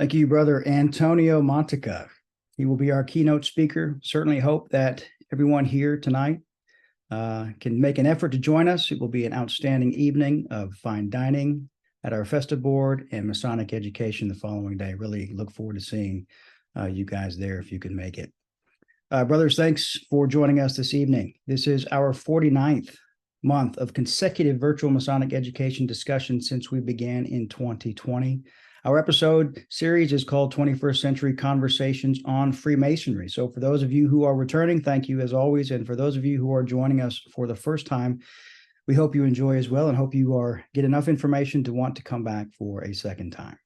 Thank you, Brother Antonio Montica. He will be our keynote speaker. Certainly hope that everyone here tonight can make an effort to join us. It will be an outstanding evening of fine dining at our festive board and Masonic education the following day. Really look forward to seeing you guys there if you can make it. Brothers, thanks for joining us this evening. This is our 49th month of consecutive virtual Masonic education discussion since we began in 2020. Our episode series is called 21st Century Conversations on Freemasonry. So for those of you who are returning, thank you as always. And for those of you who are joining us for the first time, we hope you enjoy as well and hope you get enough information to want to come back for a second time.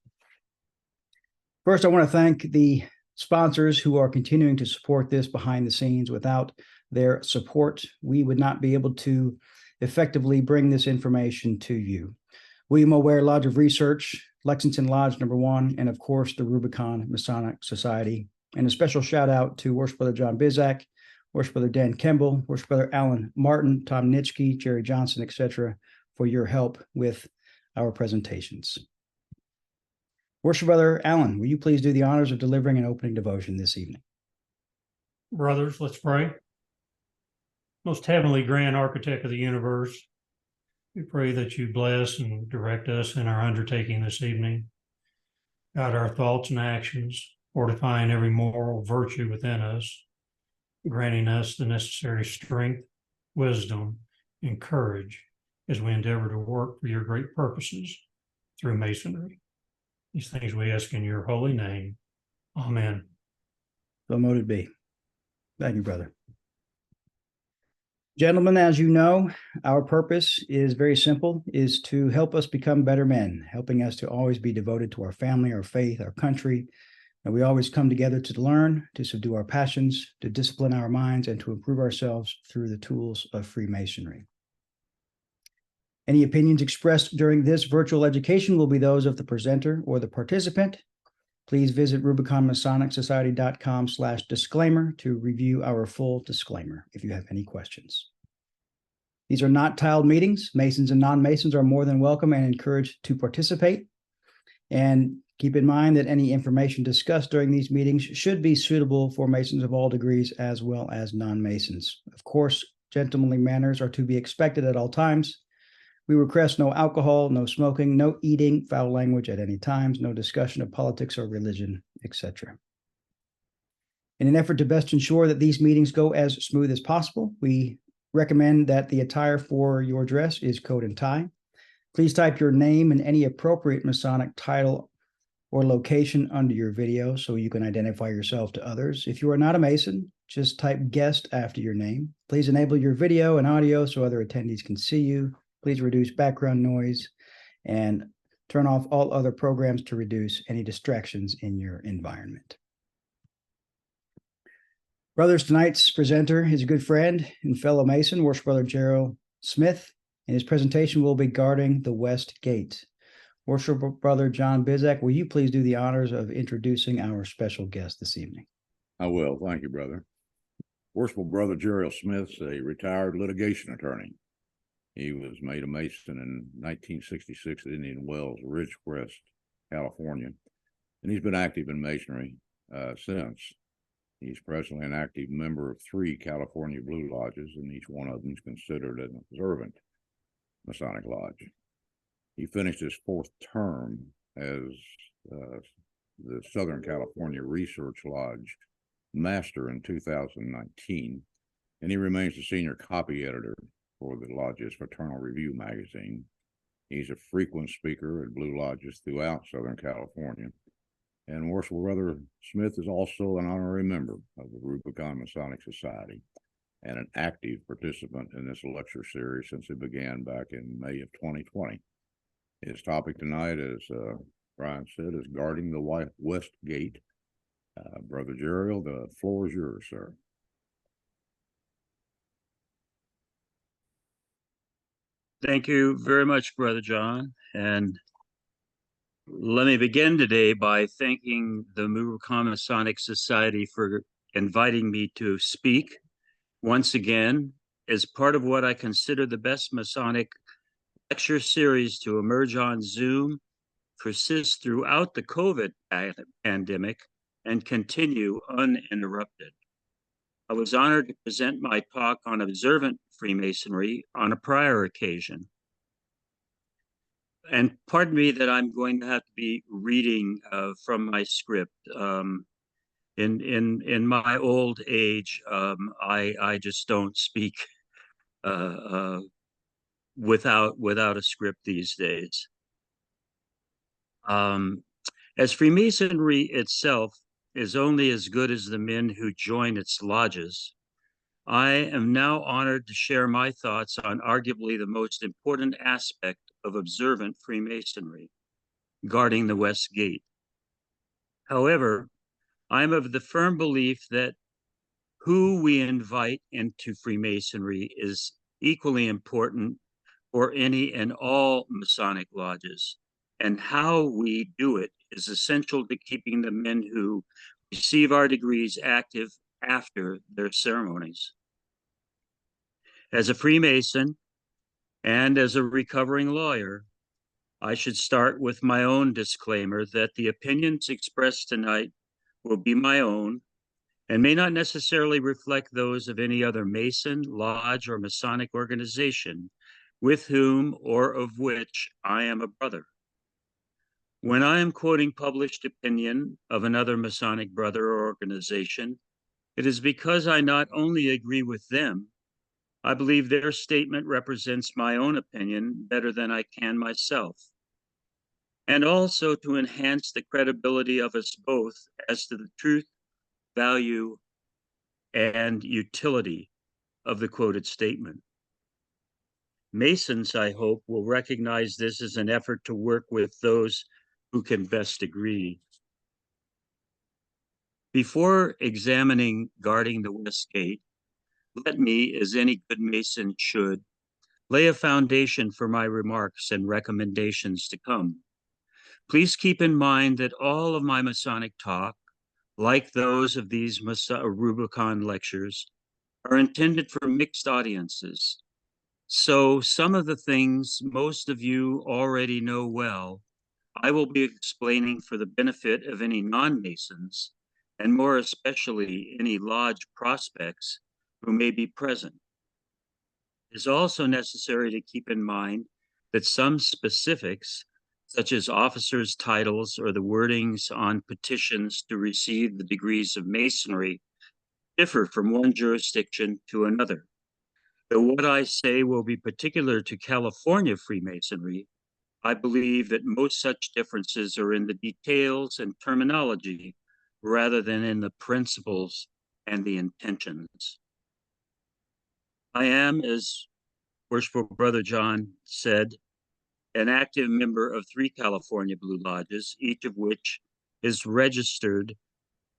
First, I want to thank the sponsors who are continuing to support this behind the scenes. Without their support, we would not be able to effectively bring this information to you. Ware Lodge of Research, Lexington Lodge No. and of course, the Rubicon Masonic Society. And a special shout out to Worshipful Brother John Bizak, Worshipful Brother Dan Kemble, Worshipful Brother Alan Martin, Tom Nitschke, Jerry Johnson, etc., for your help with our presentations. Worshipful Brother Alan, will you please do the honors of delivering an opening devotion this evening? Brothers, let's pray. Most heavenly grand architect of the universe, we pray that you bless and direct us in our undertaking this evening. Guide our thoughts and actions, fortifying every moral virtue within us, granting us the necessary strength, wisdom, and courage as we endeavor to work for your great purposes through Masonry. These things we ask in your holy name. Amen. So mote it be. Thank you, brother. Gentlemen, as you know, our purpose is very simple, is to help us become better men, helping us to always be devoted to our family, our faith, our country. And we always come together to learn, to subdue our passions, to discipline our minds, and to improve ourselves through the tools of Freemasonry. Any opinions expressed during this virtual education will be those of the presenter or the participant. Please visit RubiconMasonicSociety.com/disclaimer to review our full disclaimer if you have any questions. These are not tiled meetings. Masons and non-Masons are more than welcome and encouraged to participate. And keep in mind that any information discussed during these meetings should be suitable for Masons of all degrees as well as non-Masons. Of course, gentlemanly manners are to be expected at all times. We request no alcohol, no smoking, no eating, foul language at any times, no discussion of politics or religion, etc. In an effort to best ensure that these meetings go as smooth as possible, we recommend that the attire for your dress is coat and tie. Please type your name and any appropriate Masonic title or location under your video so you can identify yourself to others. If you are not a Mason, just type guest after your name. Please enable your video and audio so other attendees can see you. Please reduce background noise and turn off all other programs to reduce any distractions in your environment. Brothers, tonight's presenter is a good friend and fellow Mason, Worshipful Brother Jeriel Smith, and his presentation will be guarding the West Gate. Worshipful Brother John Bizak, will you please do the honors of introducing our special guest this evening? I will. Thank you, brother. Worshipful Brother Jeriel Smith is a retired litigation attorney. He was made a Mason in 1966 at Indian Wells, Ridgecrest, California, and he's been active in Masonry since. He's presently an active member of 3 California Blue Lodges, and each one of them is considered an observant Masonic Lodge. He finished his 4th term as the Southern California Research Lodge Master in 2019, and he remains the senior copy editor for the Lodge's Fraternal Review magazine. He's a frequent speaker at Blue Lodges throughout Southern California. And Worshipful Brother Smith is also an honorary member of the Rubicon Masonic Society and an active participant in this lecture series since it began back in May of 2020. His topic tonight, as Brian said, is guarding the West Gate. Brother Jeriel, the floor is yours, sir. Thank you very much, Brother John. And let me begin today by thanking the Rubicon Masonic Society for inviting me to speak once again as part of what I consider the best Masonic lecture series to emerge on Zoom persist throughout the COVID pandemic and continue uninterrupted. I was honored to present my talk on observant Freemasonry on a prior occasion. And pardon me that I'm going to have to be reading from my script. In my old age, I just don't speak without a script these days. As Freemasonry itself is only as good as the men who join its lodges, I am now honored to share my thoughts on arguably the most important aspect of observant Freemasonry, guarding the West Gate. However, I'm of the firm belief that who we invite into Freemasonry is equally important for any and all Masonic lodges, and how we do it is essential to keeping the men who receive our degrees active after their ceremonies. As a Freemason and as a recovering lawyer, I should start with my own disclaimer that the opinions expressed tonight will be my own and may not necessarily reflect those of any other Mason, Lodge, or Masonic organization with whom or of which I am a brother. When I am quoting published opinion of another Masonic brother or organization, it is because I not only agree with them, I believe their statement represents my own opinion better than I can myself, and also to enhance the credibility of us both as to the truth, value, and utility of the quoted statement. Masons, I hope, will recognize this as an effort to work with those who can best agree. Before examining guarding the West Gate, let me, as any good Mason should, lay a foundation for my remarks and recommendations to come. Please keep in mind that all of my Masonic talk, like those of these Rubicon lectures, are intended for mixed audiences. So some of the things most of you already know well, I will be explaining for the benefit of any non-Masons, and more especially any lodge prospects who may be present. It is also necessary to keep in mind that some specifics, such as officers' titles or the wordings on petitions to receive the degrees of Masonry, differ from one jurisdiction to another. Though what I say will be particular to California Freemasonry, I believe that most such differences are in the details and terminology rather than in the principles and the intentions. I am, as Worshipful Brother John said, an active member of 3 California Blue Lodges, each of which is registered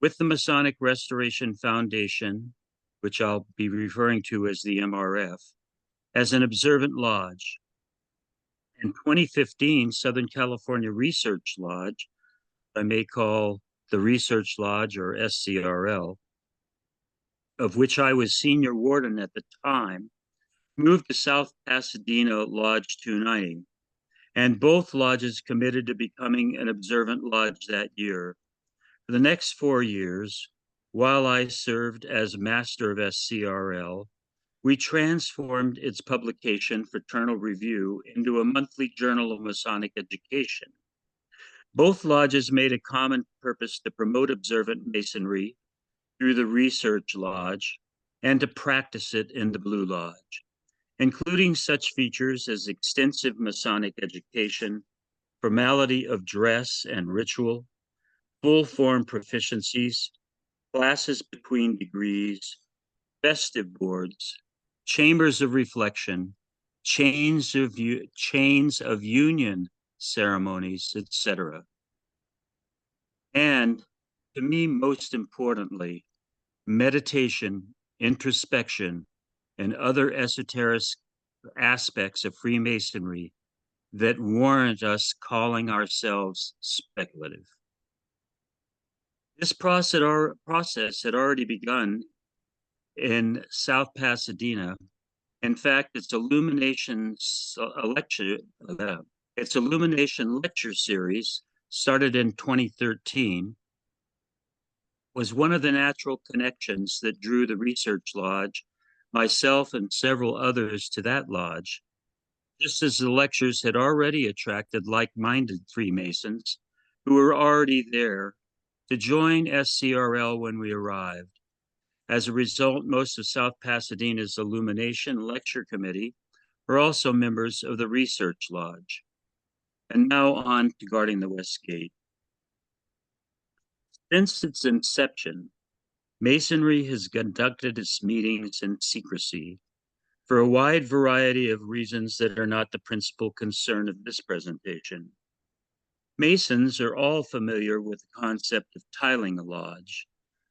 with the Masonic Restoration Foundation, which I'll be referring to as the MRF, as an observant lodge. In 2015, Southern California Research Lodge, I may call the Research Lodge or SCRL, of which I was senior warden at the time, moved to South Pasadena Lodge 290, and both lodges committed to becoming an observant lodge that year. For the next 4 years, while I served as master of SCRL, we transformed its publication, Fraternal Review, into a monthly journal of Masonic education. Both lodges made a common purpose to promote observant Masonry through the Research Lodge and to practice it in the Blue Lodge, including such features as extensive Masonic education, formality of dress and ritual, full form proficiencies, classes between degrees, festive boards, chambers of reflection, chains of union ceremonies, etc. And to me, most importantly, meditation, introspection, and other esoteric aspects of Freemasonry that warrant us calling ourselves speculative. This process had already begun in South Pasadena. In fact, its illumination Its Illumination lecture series, started in 2013, was one of the natural connections that drew the Research Lodge, myself and several others to that lodge, just as the lectures had already attracted like-minded Freemasons who were already there to join SCRL when we arrived. As a result, most of South Pasadena's Illumination Lecture Committee are also members of the Research Lodge. And now on to guarding the West Gate. Since its inception, Masonry has conducted its meetings in secrecy for a wide variety of reasons that are not the principal concern of this presentation. Masons are all familiar with the concept of tiling a lodge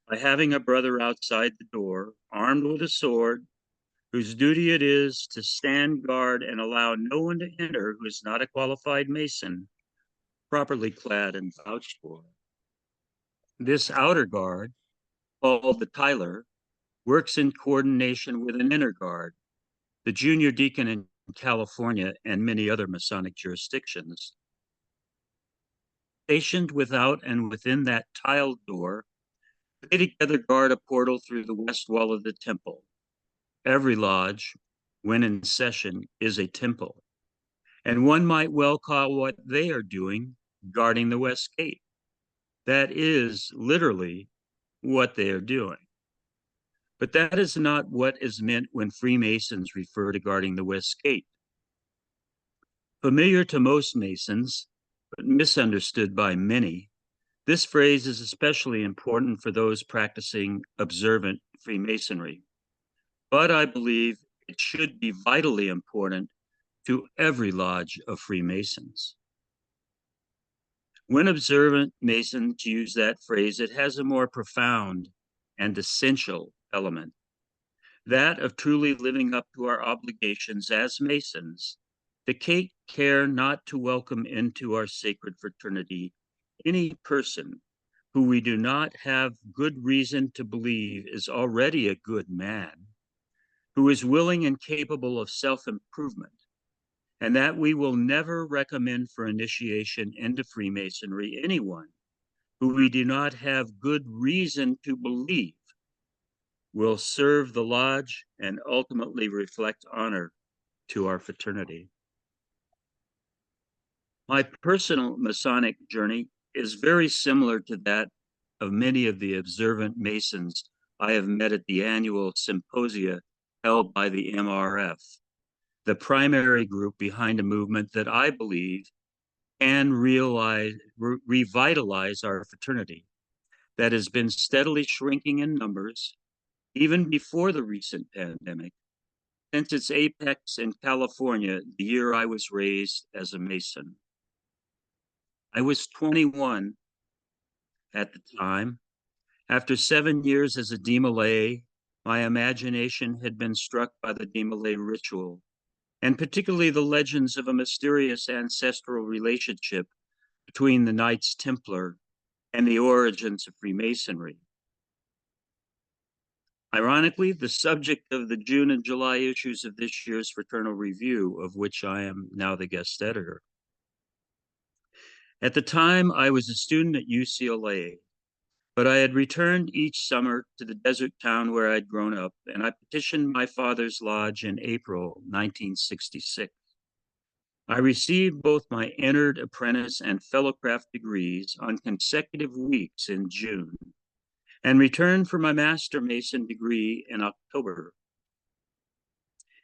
by having a brother outside the door, armed with a sword, whose duty it is to stand guard and allow no one to enter who is not a qualified Mason, properly clad and vouched for. This outer guard, called the tiler, works in coordination with an inner guard, the junior deacon in California and many other Masonic jurisdictions. Stationed without and within that tiled door, they together guard a portal through the west wall of the temple. Every lodge, when in session, is a temple, and one might well call what they are doing guarding the West Gate. That is literally what they are doing. But that is not what is meant when Freemasons refer to guarding the West Gate. Familiar to most Masons, but misunderstood by many, this phrase is especially important for those practicing observant Freemasonry. But I believe it should be vitally important to every lodge of Freemasons. When observant Masons use that phrase, it has a more profound and essential element, that of truly living up to our obligations as Masons to take care not to welcome into our sacred fraternity any person who we do not have good reason to believe is already a good man, who is willing and capable of self-improvement, and that we will never recommend for initiation into Freemasonry anyone who we do not have good reason to believe will serve the lodge and ultimately reflect honor to our fraternity. My personal Masonic journey is very similar to that of many of the observant Masons I have met at the annual symposia held by the MRF, the primary group behind a movement that I believe can revitalize our fraternity that has been steadily shrinking in numbers, even before the recent pandemic, since its apex in California the year I was raised as a Mason. I was 21 at the time. After 7 years as a Demolay, my imagination had been struck by the Demolay ritual, and particularly the legends of a mysterious ancestral relationship between the Knights Templar and the origins of Freemasonry. Ironically, the subject of the June and July issues of this year's Fraternal Review, of which I am now the guest editor. At the time, I was a student at UCLA, but I had returned each summer to the desert town where I'd grown up, and I petitioned my father's lodge in April 1966. I received both my entered apprentice and fellowcraft degrees on consecutive weeks in June, and returned for my Master Mason degree in October.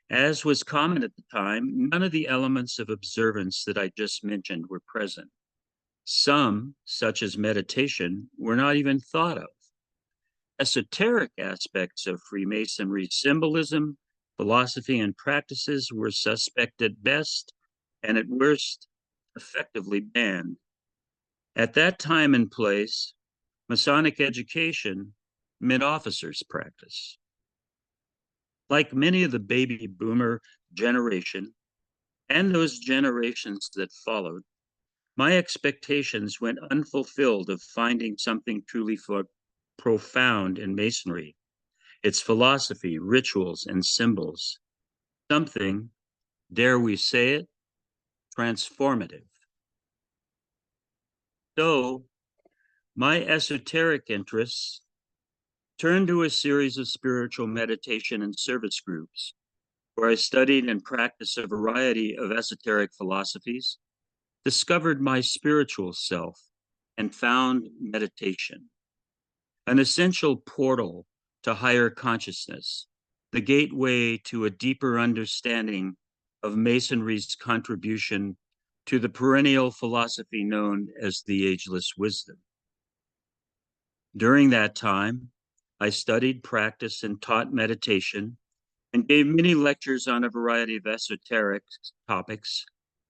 As was common at the time, none of the elements of observance that I just mentioned were present. Some, such as meditation, were not even thought of. Esoteric aspects of Freemasonry symbolism, philosophy, and practices were suspect at best, and at worst, effectively banned. At that time and place, Masonic education meant officers' practice. Like many of the baby boomer generation and those generations that followed, my expectations went unfulfilled of finding something truly profound in Masonry, its philosophy, rituals, and symbols. Something, dare we say it, transformative. So, my esoteric interests turned to a series of spiritual meditation and service groups, where I studied and practiced a variety of esoteric philosophies, discovered my spiritual self, and found meditation, an essential portal to higher consciousness, the gateway to a deeper understanding of Masonry's contribution to the perennial philosophy known as the ageless wisdom. During that time, I studied, practiced, and taught meditation and gave many lectures on a variety of esoteric topics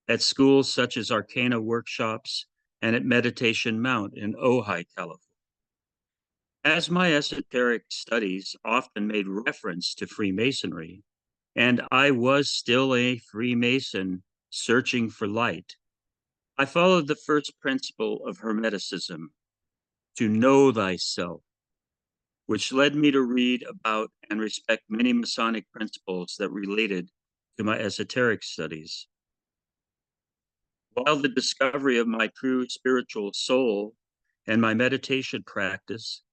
at schools such as Arcana workshops and at Meditation Mount in Ojai, California. As my esoteric studies often made reference to Freemasonry, and I was still a Freemason searching for light, I followed the first principle of Hermeticism, to know thyself, which led me to read about and respect many Masonic principles that related to my esoteric studies. While the discovery of my true spiritual soul and my meditation practice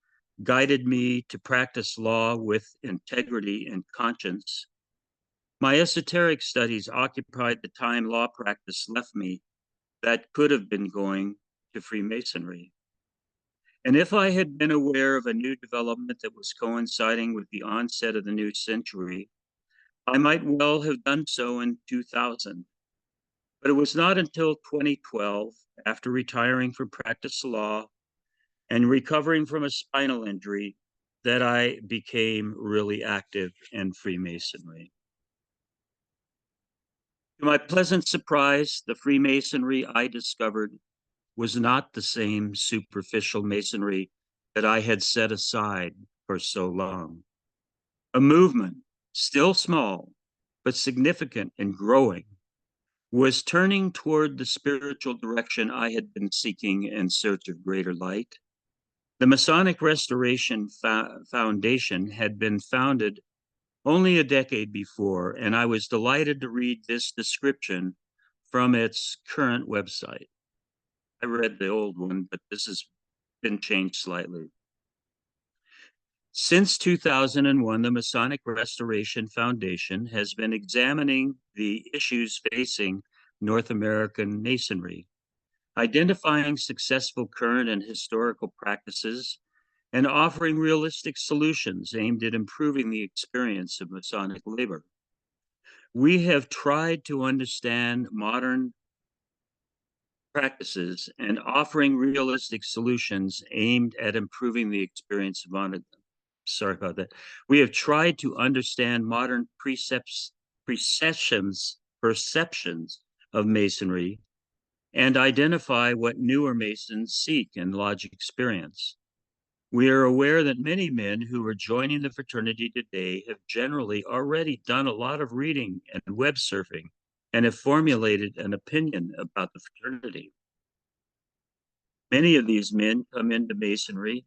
guided me to practice law with integrity and conscience, my esoteric studies occupied the time law practice left me that could have been going to Freemasonry. And if I had been aware of a new development that was coinciding with the onset of the new century, I might well have done so in 2000. But it was not until 2012, after retiring from practice law and recovering from a spinal injury, that I became really active in Freemasonry. To my pleasant surprise, the Freemasonry I discovered was not the same superficial Masonry that I had set aside for so long. A movement, still small, but significant and growing, was turning toward the spiritual direction I had been seeking in search of greater light. The Masonic Restoration Foundation had been founded only a decade before, and I was delighted to read this description from its current website. I read the old one, but this has been changed slightly. Since 2001, the Masonic Restoration Foundation has been examining the issues facing North American Masonry, identifying successful current and historical practices, and offering realistic solutions aimed at improving the experience of Masonic labor. We have tried to understand modern practices and offering realistic solutions aimed at improving the experience of Masonic. Sorry about that. We have tried to understand modern perceptions of Masonry and identify what newer Masons seek in Lodge experience. We are aware that many men who are joining the fraternity today have generally already done a lot of reading and web surfing and have formulated an opinion about the fraternity. Many of these men come into Masonry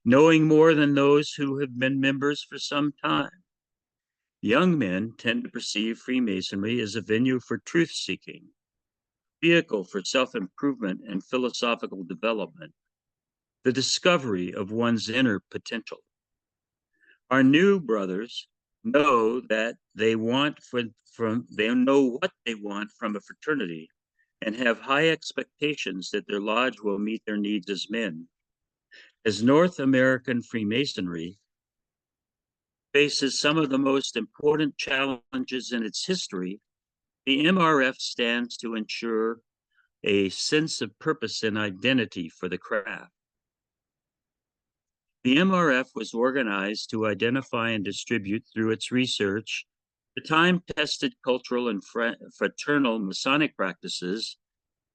knowing more than those who have been members for some time. Young men tend to perceive Freemasonry as a venue for truth-seeking, vehicle for self-improvement and philosophical development, the discovery of one's inner potential. Our new brothers know that they know what they want from a fraternity and have high expectations that their lodge will meet their needs as men. As North American Freemasonry faces some of the most important challenges in its history, the MRF stands to ensure a sense of purpose and identity for the craft. The MRF was organized to identify and distribute through its research the time-tested cultural and fraternal Masonic practices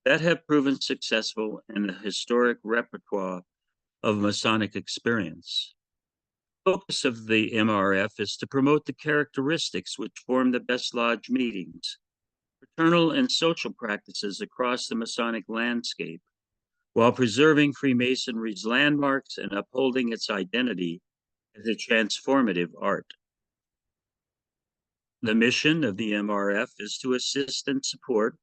that have proven successful in the historic repertoire of Masonic experience. The focus of the MRF is to promote the characteristics which form the best lodge meetings, fraternal and social practices across the Masonic landscape, while preserving Freemasonry's landmarks and upholding its identity as a transformative art. The mission of the MRF is to assist and support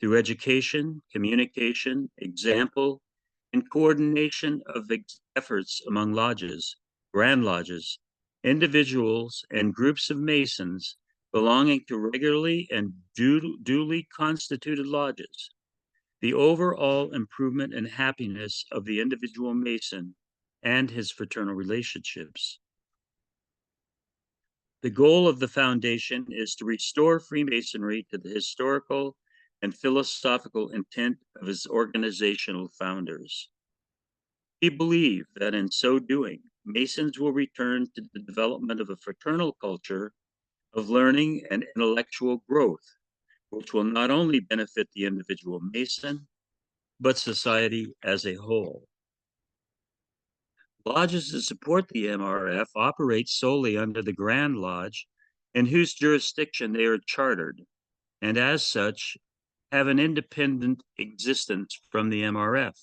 through education, communication, example, and coordination of efforts among lodges, grand lodges, individuals, and groups of Masons belonging to regularly and duly constituted lodges. The overall improvement and happiness of the individual Mason and his fraternal relationships. The goal of the foundation is to restore Freemasonry to the historical and philosophical intent of its organizational founders. We believe that in so doing, Masons will return to the development of a fraternal culture of learning and intellectual growth, which will not only benefit the individual Mason, but society as a whole. Lodges that support the MRF operate solely under the Grand Lodge, in whose jurisdiction they are chartered, and as such, have an independent existence from the MRF.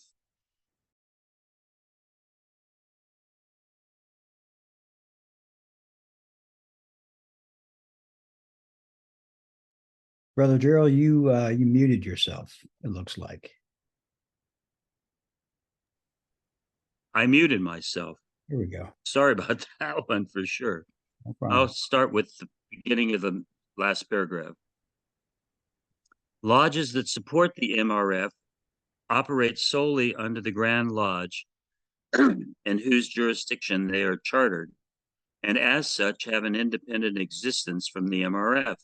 Brother Jeriel, you muted yourself, it looks like. I muted myself. Here we go. Sorry about that one for sure. No problem. I'll start with the beginning of the last paragraph. Lodges that support the MRF operate solely under the Grand Lodge, in whose jurisdiction they are chartered, and as such have an independent existence from the MRF.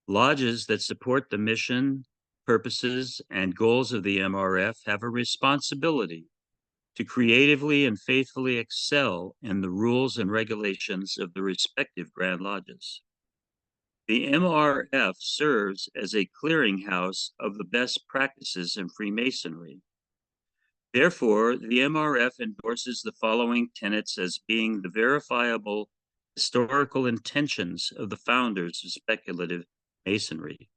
Lodges that support the mission, purposes, and goals of the MRF have a responsibility to creatively and faithfully excel in the rules and regulations of the respective Grand Lodges. The MRF serves as a clearinghouse of the best practices in Freemasonry. Therefore, the MRF endorses the following tenets as being the verifiable historical intentions of the founders of speculative Masonry,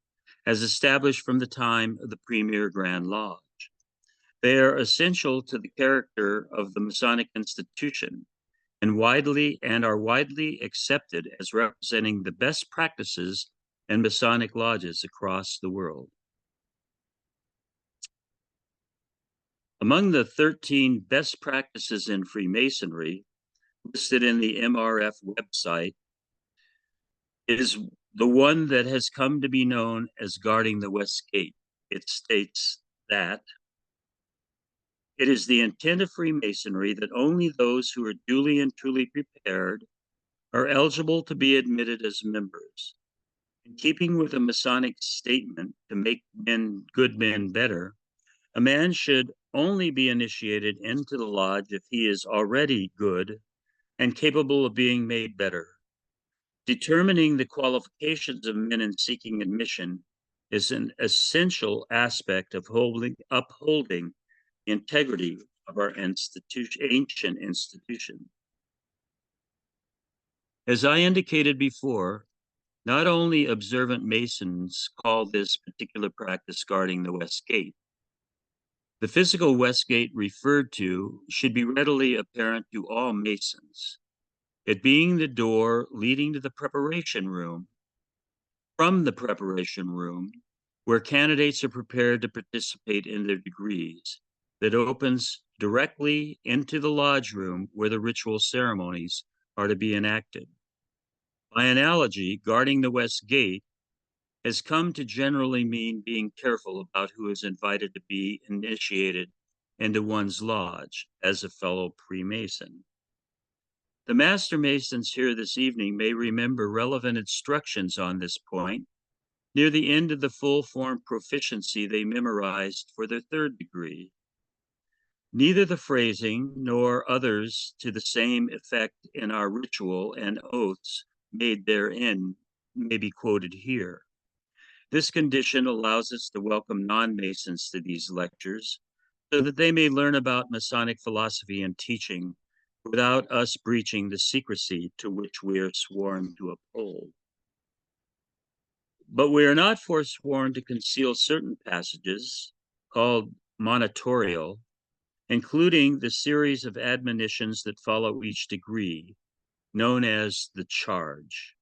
as established from the time of the premier Grand Lodge. They are essential to the character of the Masonic institution and are widely accepted as representing the best practices in Masonic lodges across the world. Among the 13 best practices in Freemasonry listed in the MRF website is the one that has come to be known as guarding the West Gate. It states that it is the intent of Freemasonry that only those who are duly and truly prepared are eligible to be admitted as members. In keeping with the Masonic statement to make good men better, a man should only be initiated into the lodge if he is already good and capable of being made better. Determining the qualifications of men in seeking admission is an essential aspect of upholding the integrity of our ancient institution. As I indicated before, not only observant Masons call this particular practice guarding the West Gate. The physical West Gate referred to should be readily apparent to all Masons, it being the door leading to the preparation room. From the preparation room, where candidates are prepared to participate in their degrees, that opens directly into the lodge room where the ritual ceremonies are to be enacted. By analogy, guarding the West Gate has come to generally mean being careful about who is invited to be initiated into one's lodge as a fellow pre-Mason. The Master Masons here this evening may remember relevant instructions on this point near the end of the full-form proficiency they memorized for their third degree. Neither the phrasing nor others to the same effect in our ritual and oaths made therein may be quoted here. This condition allows us to welcome non-Masons to these lectures so that they may learn about Masonic philosophy and teaching without us breaching the secrecy to which we are sworn to uphold. But we are not forsworn to conceal certain passages called monitorial, including the series of admonitions that follow each degree, known as the charge,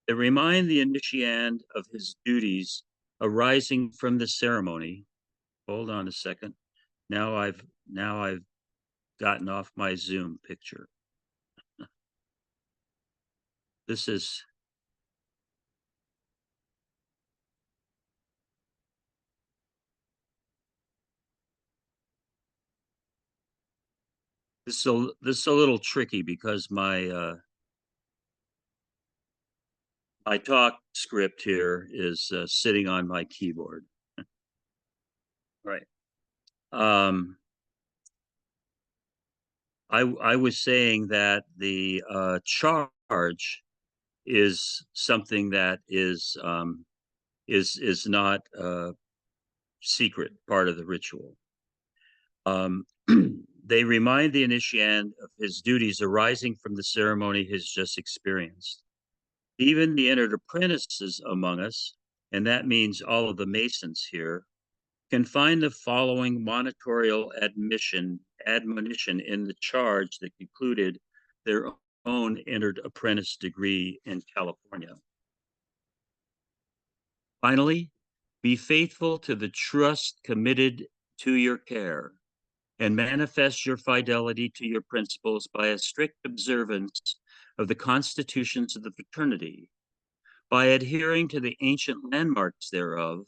that remind the initiand of his duties arising from the ceremony. Hold on a second. Now I've gotten off my Zoom picture. This is this is a little tricky because my my talk script here is sitting on my keyboard. Right. I was saying that the charge is something that is not a secret part of the ritual. They remind the initiand of his duties arising from the ceremony he's just experienced. Even the entered apprentices among us, and that means all of the Masons here, can find the following monitorial admonition in the charge that concluded their own entered apprentice degree in California. Finally, be faithful to the trust committed to your care, and manifest your fidelity to your principles by a strict observance of the constitutions of the fraternity, by adhering to the ancient landmarks thereof,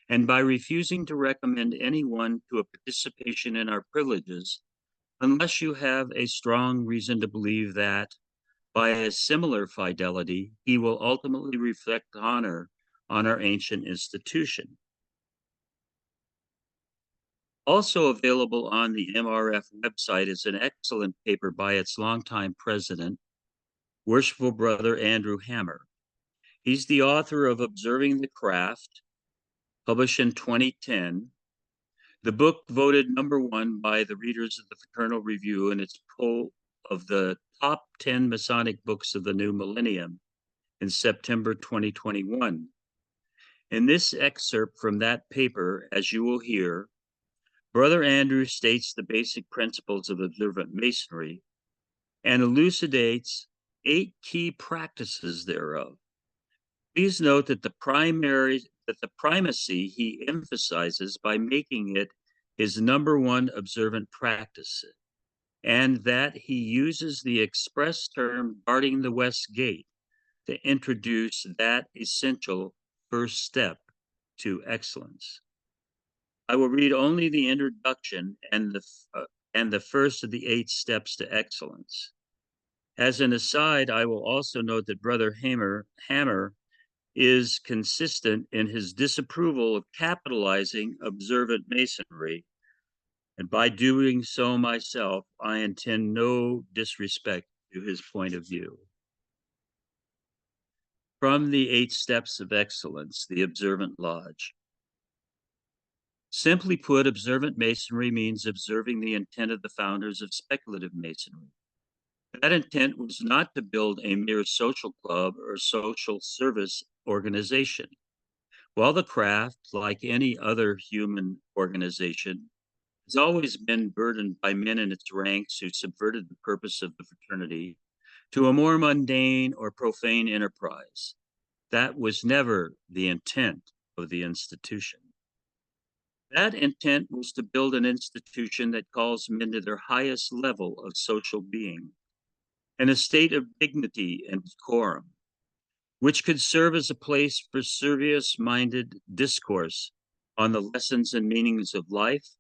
and by refusing to recommend anyone to a participation in our privileges, unless you have a strong reason to believe that, by a similar fidelity, he will ultimately reflect honor on our ancient institution. Also available on the MRF website is an excellent paper by its longtime president, Worshipful Brother Andrew Hammer. He's the author of Observing the Craft, published in 2010. The book voted #1 by the readers of the Fraternal Review in its poll of the top 10 Masonic books of the new millennium in September 2021. In this excerpt from that paper, as you will hear, Brother Andrew states the basic principles of observant Masonry and elucidates 8 key practices thereof. Please note that the primacy he emphasizes by making it his #1 observant practice, and that he uses the express term guarding the West Gate to introduce that essential first step to excellence. I will read only the introduction and the first of the 8 steps to excellence. As an aside, I will also note that Brother Hammer is consistent in his disapproval of capitalizing observant Masonry, and by doing so myself, I intend no disrespect to his point of view. From the 8 steps of excellence, the observant lodge. Simply put, observant Masonry means observing the intent of the founders of speculative Masonry. That intent was not to build a mere social club or social service organization. While the craft, like any other human organization, has always been burdened by men in its ranks who subverted the purpose of the fraternity to a more mundane or profane enterprise, that was never the intent of the institution. That intent was to build an institution that calls men to their highest level of social being, and a state of dignity and decorum, which could serve as a place for serious-minded discourse on the lessons and meanings of life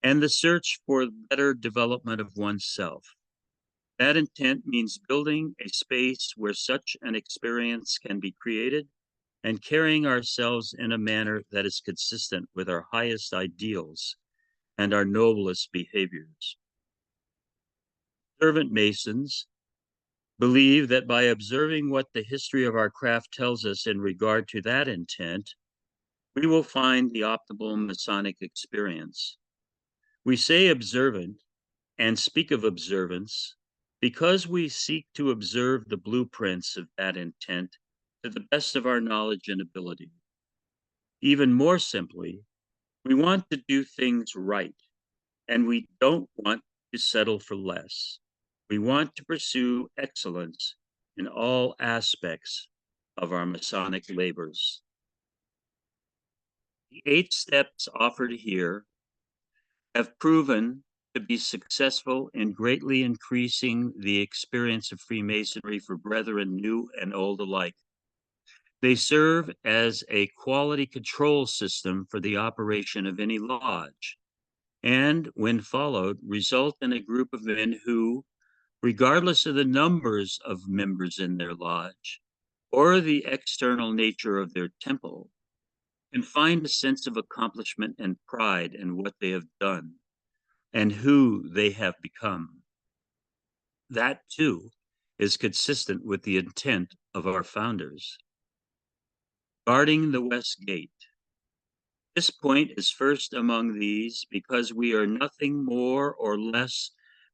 and the search for better development of oneself. That intent means building a space where such an experience can be created and carrying ourselves in a manner that is consistent with our highest ideals and our noblest behaviors. Observant Masons believe that by observing what the history of our craft tells us in regard to that intent, we will find the optimal Masonic experience. We say observant and speak of observance because we seek to observe the blueprints of that intent to the best of our knowledge and ability. Even more simply, we want to do things right, and we don't want to settle for less. We want to pursue excellence in all aspects of our Masonic labors. The 8 steps offered here have proven to be successful in greatly increasing the experience of Freemasonry for brethren new and old alike. They serve as a quality control system for the operation of any lodge, and when followed, result in a group of men who, regardless of the numbers of members in their lodge or the external nature of their temple, can find a sense of accomplishment and pride in what they have done and who they have become. That, too, is consistent with the intent of our founders. Guarding the West Gate. This point is first among these because we are nothing more or less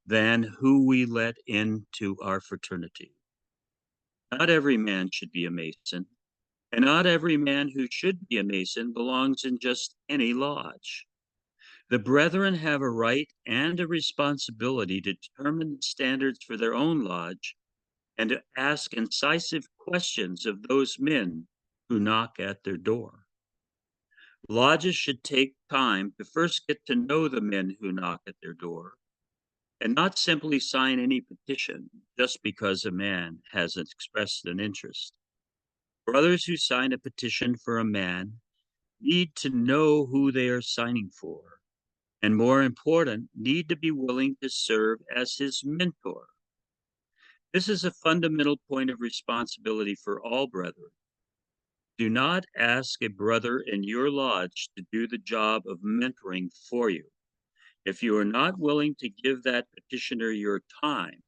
than who we let into our fraternity. Not every man should be a Mason, and not every man who should be a Mason belongs in just any lodge. The brethren have a right and a responsibility to determine the standards for their own lodge and to ask incisive questions of those men who knock at their door. Lodges should take time to first get to know the men who knock at their door and not simply sign any petition just because a man has expressed an interest. Brothers who sign a petition for a man need to know who they are signing for, and more important, need to be willing to serve as his mentor. This is a fundamental point of responsibility for all brethren. Do not ask a brother in your lodge to do the job of mentoring for you. If you are not willing to give that petitioner your time,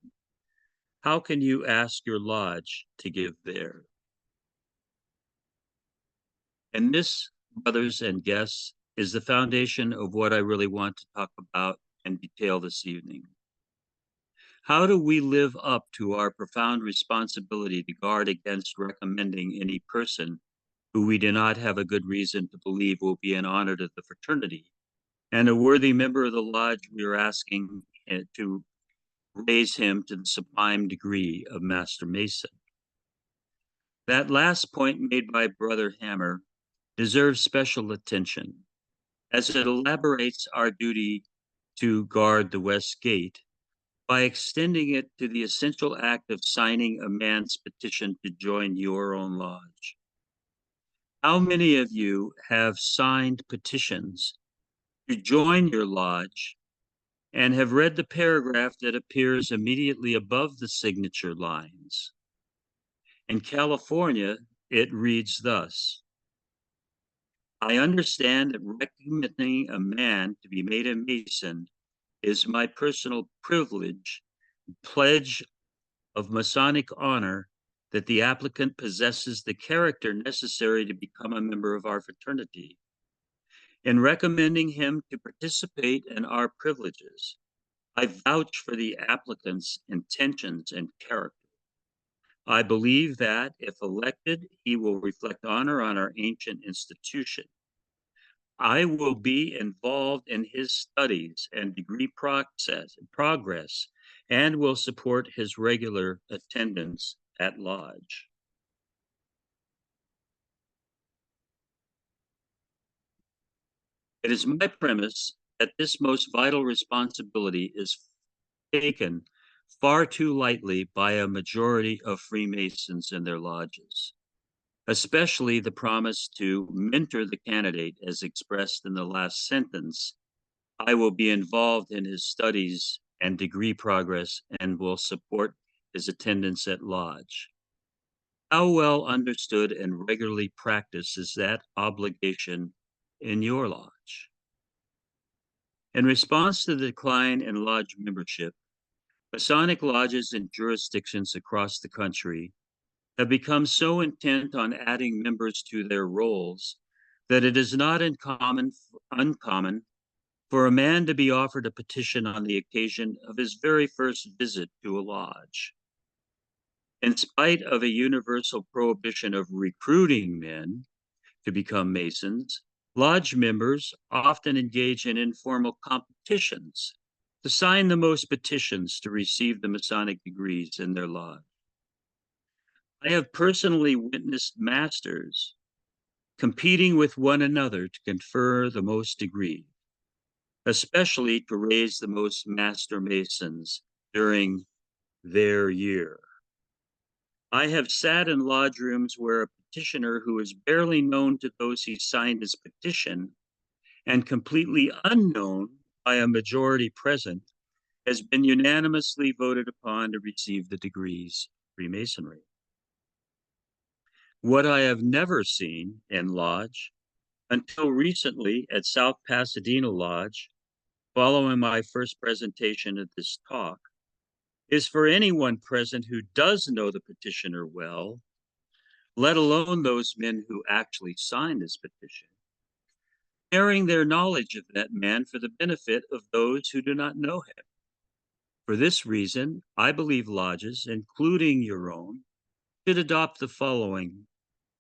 how can you ask your lodge to give theirs? And this, brothers and guests, is the foundation of what I really want to talk about in detail this evening. How do we live up to our profound responsibility to guard against recommending any person who we do not have a good reason to believe will be an honor to the fraternity and a worthy member of the lodge we are asking to raise him to the sublime degree of Master Mason? That last point made by Brother Hammer deserves special attention, as it elaborates our duty to guard the West Gate by extending it to the essential act of signing a man's petition to join your own lodge. How many of you have signed petitions to join your lodge and have read the paragraph that appears immediately above the signature lines? In California, it reads thus: I understand that recommending a man to be made a Mason is my personal privilege, pledge of Masonic honor that the applicant possesses the character necessary to become a member of our fraternity. In recommending him to participate in our privileges, I vouch for the applicant's intentions and character. I believe that, if elected, he will reflect honor on our ancient institution. I will be involved in his studies and degree progress and will support his regular attendance at lodge. It is my premise that this most vital responsibility is taken far too lightly by a majority of Freemasons in their lodges, especially the promise to mentor the candidate as expressed in the last sentence. I will be involved in his studies and degree progress and will support his attendance at lodge. How well understood and regularly practiced is that obligation in your lodge? In response to the decline in lodge membership, Masonic lodges in jurisdictions across the country have become so intent on adding members to their rolls that it is not uncommon for a man to be offered a petition on the occasion of his very first visit to a lodge. In spite of a universal prohibition of recruiting men to become Masons, lodge members often engage in informal competitions to sign the most petitions to receive the Masonic degrees in their lodge. I have personally witnessed masters competing with one another to confer the most degrees, especially to raise the most master masons during their year. I have sat in lodge rooms where a petitioner who is barely known to those who signed his petition and completely unknown by a majority present has been unanimously voted upon to receive the degrees of Freemasonry. What I have never seen in lodge until recently at South Pasadena Lodge, following my first presentation at this talk, is for anyone present who does know the petitioner well, let alone those men who actually signed this petition, sharing their knowledge of that man for the benefit of those who do not know him. For this reason, I believe lodges, including your own, should adopt the following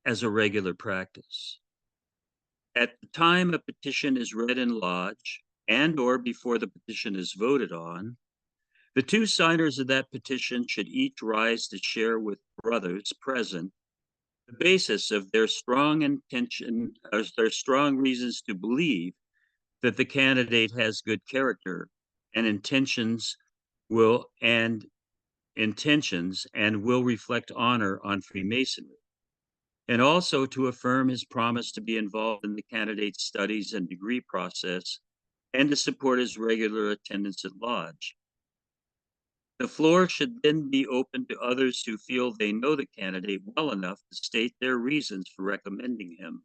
as a regular practice. At the time a petition is read in lodge and or before the petition is voted on, the two signers of that petition should each rise to share with brothers present the basis of their strong intention, or their strong reasons to believe that the candidate has good character and intentions and will reflect honor on Freemasonry, and also to affirm his promise to be involved in the candidate's studies and degree process and to support his regular attendance at lodge. The floor should then be open to others who feel they know the candidate well enough to state their reasons for recommending him.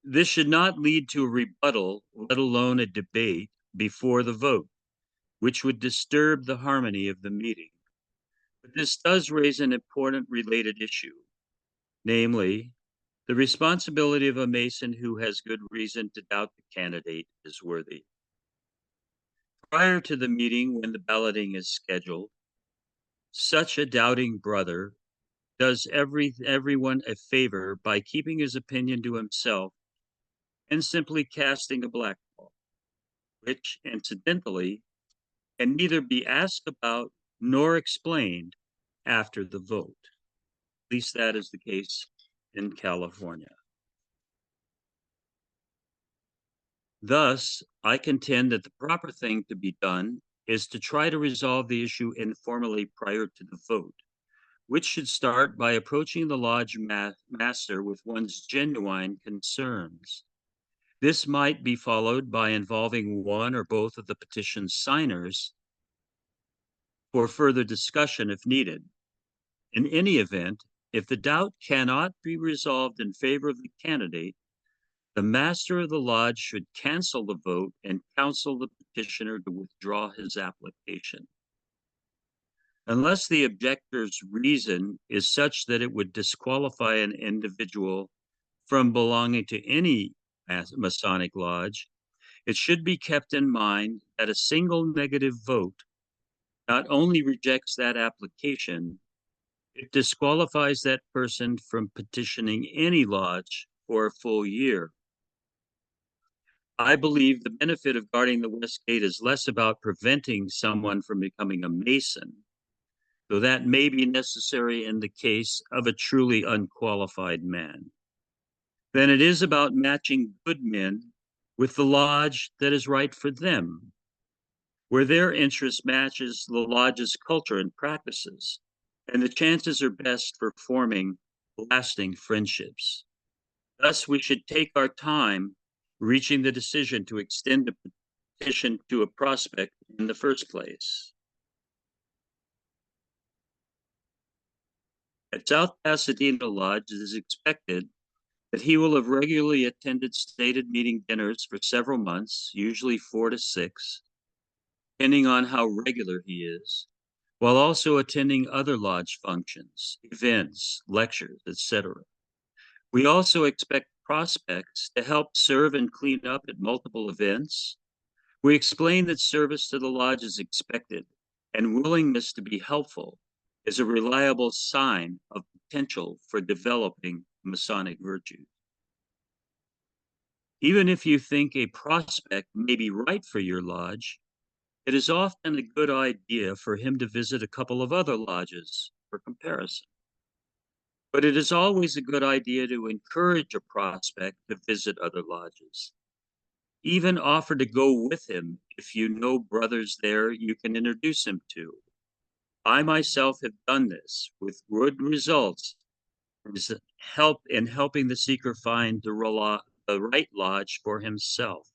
This should not lead to a rebuttal, let alone a debate, before the vote, which would disturb the harmony of the meeting. But this does raise an important related issue, namely, the responsibility of a Mason who has good reason to doubt the candidate is worthy. Prior to the meeting, when the balloting is scheduled, such a doubting brother does everyone a favor by keeping his opinion to himself and simply casting a black ball, which, incidentally, can neither be asked about nor explained after the vote. At least that is the case in California. Thus, I contend that the proper thing to be done is to try to resolve the issue informally prior to the vote, which should start by approaching the lodge master with one's genuine concerns. This might be followed by involving one or both of the petition signers for further discussion if needed. In any event, if the doubt cannot be resolved in favor of the candidate, the master of the lodge should cancel the vote and counsel the petitioner to withdraw his application. Unless the objector's reason is such that it would disqualify an individual from belonging to any Masonic lodge, it should be kept in mind that a single negative vote not only rejects that application, it disqualifies that person from petitioning any lodge for a full year. I believe the benefit of guarding the West Gate is less about preventing someone from becoming a Mason, though that may be necessary in the case of a truly unqualified man, than it is about matching good men with the lodge that is right for them, where their interest matches the lodge's culture and practices, and the chances are best for forming lasting friendships. Thus, we should take our time reaching the decision to extend a petition to a prospect in the first place. At South Pasadena Lodge, it is expected that he will have regularly attended stated meeting dinners for several months, usually 4 to 6, depending on how regular he is, while also attending other lodge functions, events, lectures, etc. We also expect prospects to help serve and clean up at multiple events. We explain that service to the lodge is expected, and willingness to be helpful is a reliable sign of potential for developing Masonic virtues. Even if you think a prospect may be right for your lodge, it is often a good idea for him to visit a couple of other lodges for comparison. but it is always a good idea to encourage a prospect to visit other lodges. Even offer to go with him if you know brothers there you can introduce him to. I myself have done this with good results in helping the seeker find the right lodge for himself.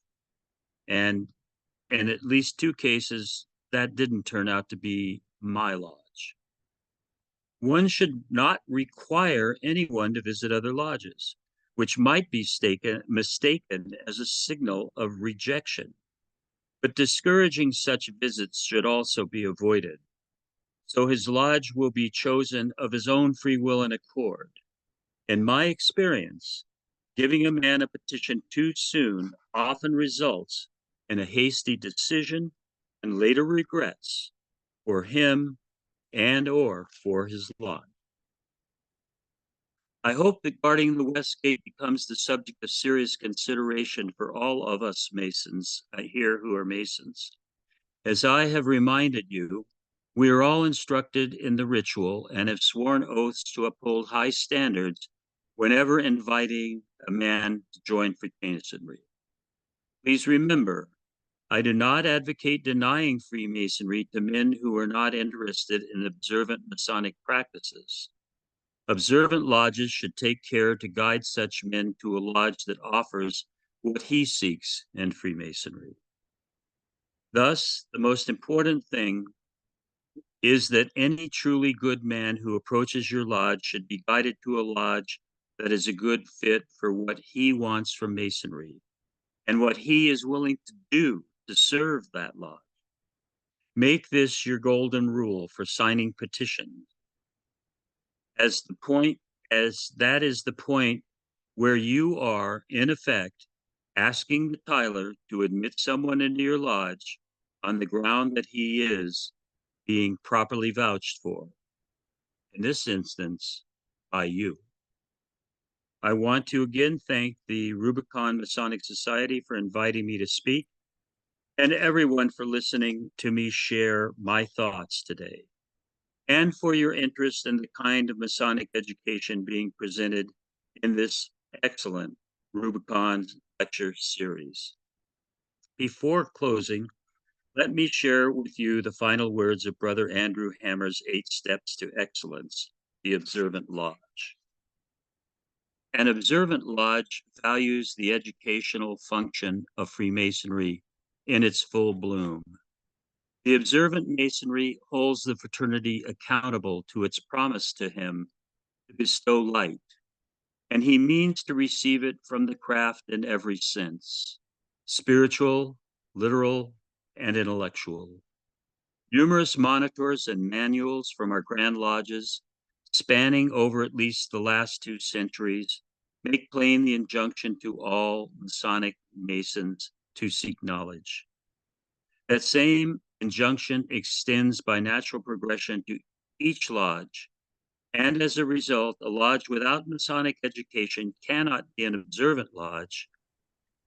And in at least 2 cases, that didn't turn out to be my lodge. One should not require anyone to visit other lodges, which might be mistaken as a signal of rejection. But discouraging such visits should also be avoided. So his lodge will be chosen of his own free will and accord. In my experience, giving a man a petition too soon often results in a hasty decision and later regrets for him and/or for his lodge. I hope that guarding the West Gate becomes the subject of serious consideration for all of us Masons here who are Masons. As I have reminded you, we are all instructed in the ritual and have sworn oaths to uphold high standards whenever inviting a man to join Freemasonry. Please remember, I do not advocate denying Freemasonry to men who are not interested in observant Masonic practices. Observant lodges should take care to guide such men to a lodge that offers what he seeks in Freemasonry. Thus, the most important thing is that any truly good man who approaches your lodge should be guided to a lodge that is a good fit for what he wants from Masonry and what he is willing to do to serve that lodge. Make this your golden rule for signing petitions, as that is the point where you are, in effect, asking the Tyler to admit someone into your lodge on the ground that he is being properly vouched for, in this instance, by you. I want to again thank the Rubicon Masonic Society for inviting me to speak, and everyone for listening to me share my thoughts today, and for your interest in the kind of Masonic education being presented in this excellent Rubicon lecture series. Before closing, let me share with you the final words of Brother Andrew Hammer's 8 Steps to Excellence, the Observant Lodge. An observant lodge values the educational function of Freemasonry in its full bloom. The observant Masonry holds the fraternity accountable to its promise to him to bestow light, and he means to receive it from the craft in every sense, spiritual, literal, and intellectual. Numerous monitors and manuals from our Grand Lodges, spanning over at least the last 2 centuries, make plain the injunction to all Masonic Masons to seek knowledge. That same injunction extends by natural progression to each lodge, and as a result, a lodge without Masonic education cannot be an observant lodge,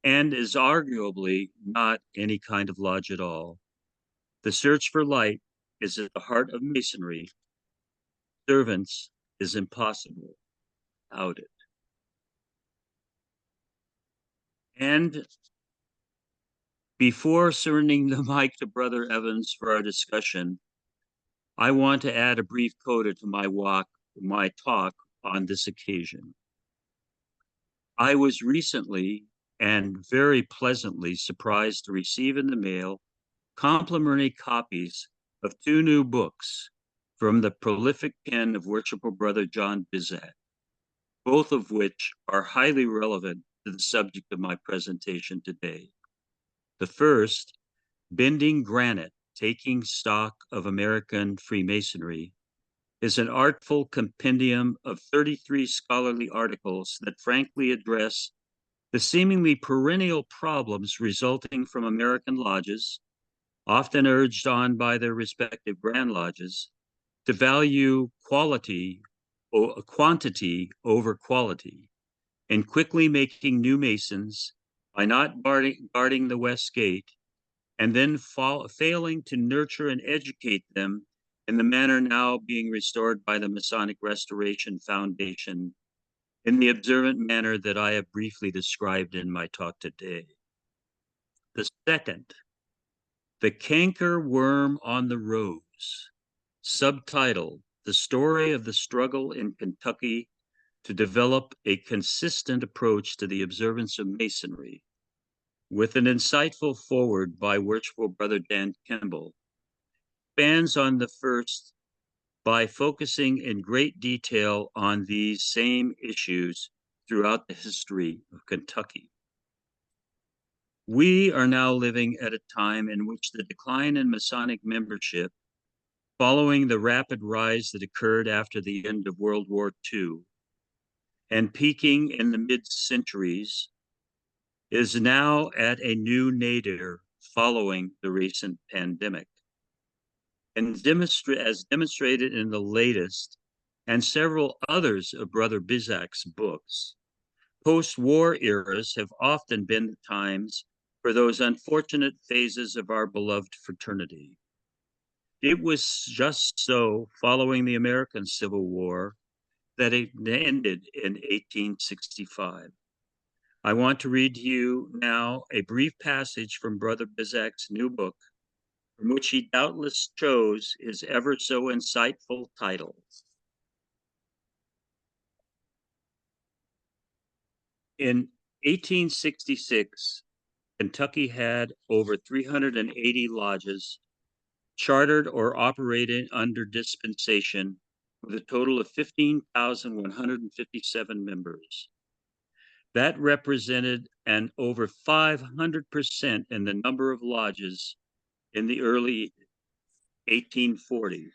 and is arguably not any kind of lodge at all. The search for light is at the heart of Masonry. Servants is impossible without it. And before surrendering the mic to Brother Evans for our discussion, I want to add a brief coda to my talk on this occasion. I was recently and very pleasantly surprised to receive in the mail complimentary copies of 2 new books from the prolific pen of Worshipful Brother John Bizat, both of which are highly relevant to the subject of my presentation today. The first, Bending Granite, Taking Stock of American Freemasonry, is an artful compendium of 33 scholarly articles that frankly address the seemingly perennial problems resulting from American lodges, often urged on by their respective Grand Lodges, to value quantity over quality, and quickly making new Masons by not guarding the West Gate, and then failing to nurture and educate them in the manner now being restored by the Masonic Restoration Foundation in the observant manner that I have briefly described in my talk today. The second, The Canker Worm on the Rose, subtitled The Story of the Struggle in Kentucky to Develop a Consistent Approach to the Observance of Masonry, with an insightful foreword by Worshipful Brother Dan Kimball, expands on the first by focusing in great detail on these same issues throughout the history of Kentucky. We are now living at a time in which the decline in Masonic membership, following the rapid rise that occurred after the end of World War II and peaking in the mid-centuries, is now at a new nadir following the recent pandemic. And as demonstrated in the latest and several others of Brother Bizak's books, post-war eras have often been the times for those unfortunate phases of our beloved fraternity. It was just so following the American Civil War that it ended in 1865. I want to read to you now a brief passage from Brother Bizak's new book, from which he doubtless chose his ever so insightful title. In 1866, Kentucky had over 380 lodges, chartered or operated under dispensation, with a total of 15,157 members. That represented an over 500% in the number of lodges in the early 1840s.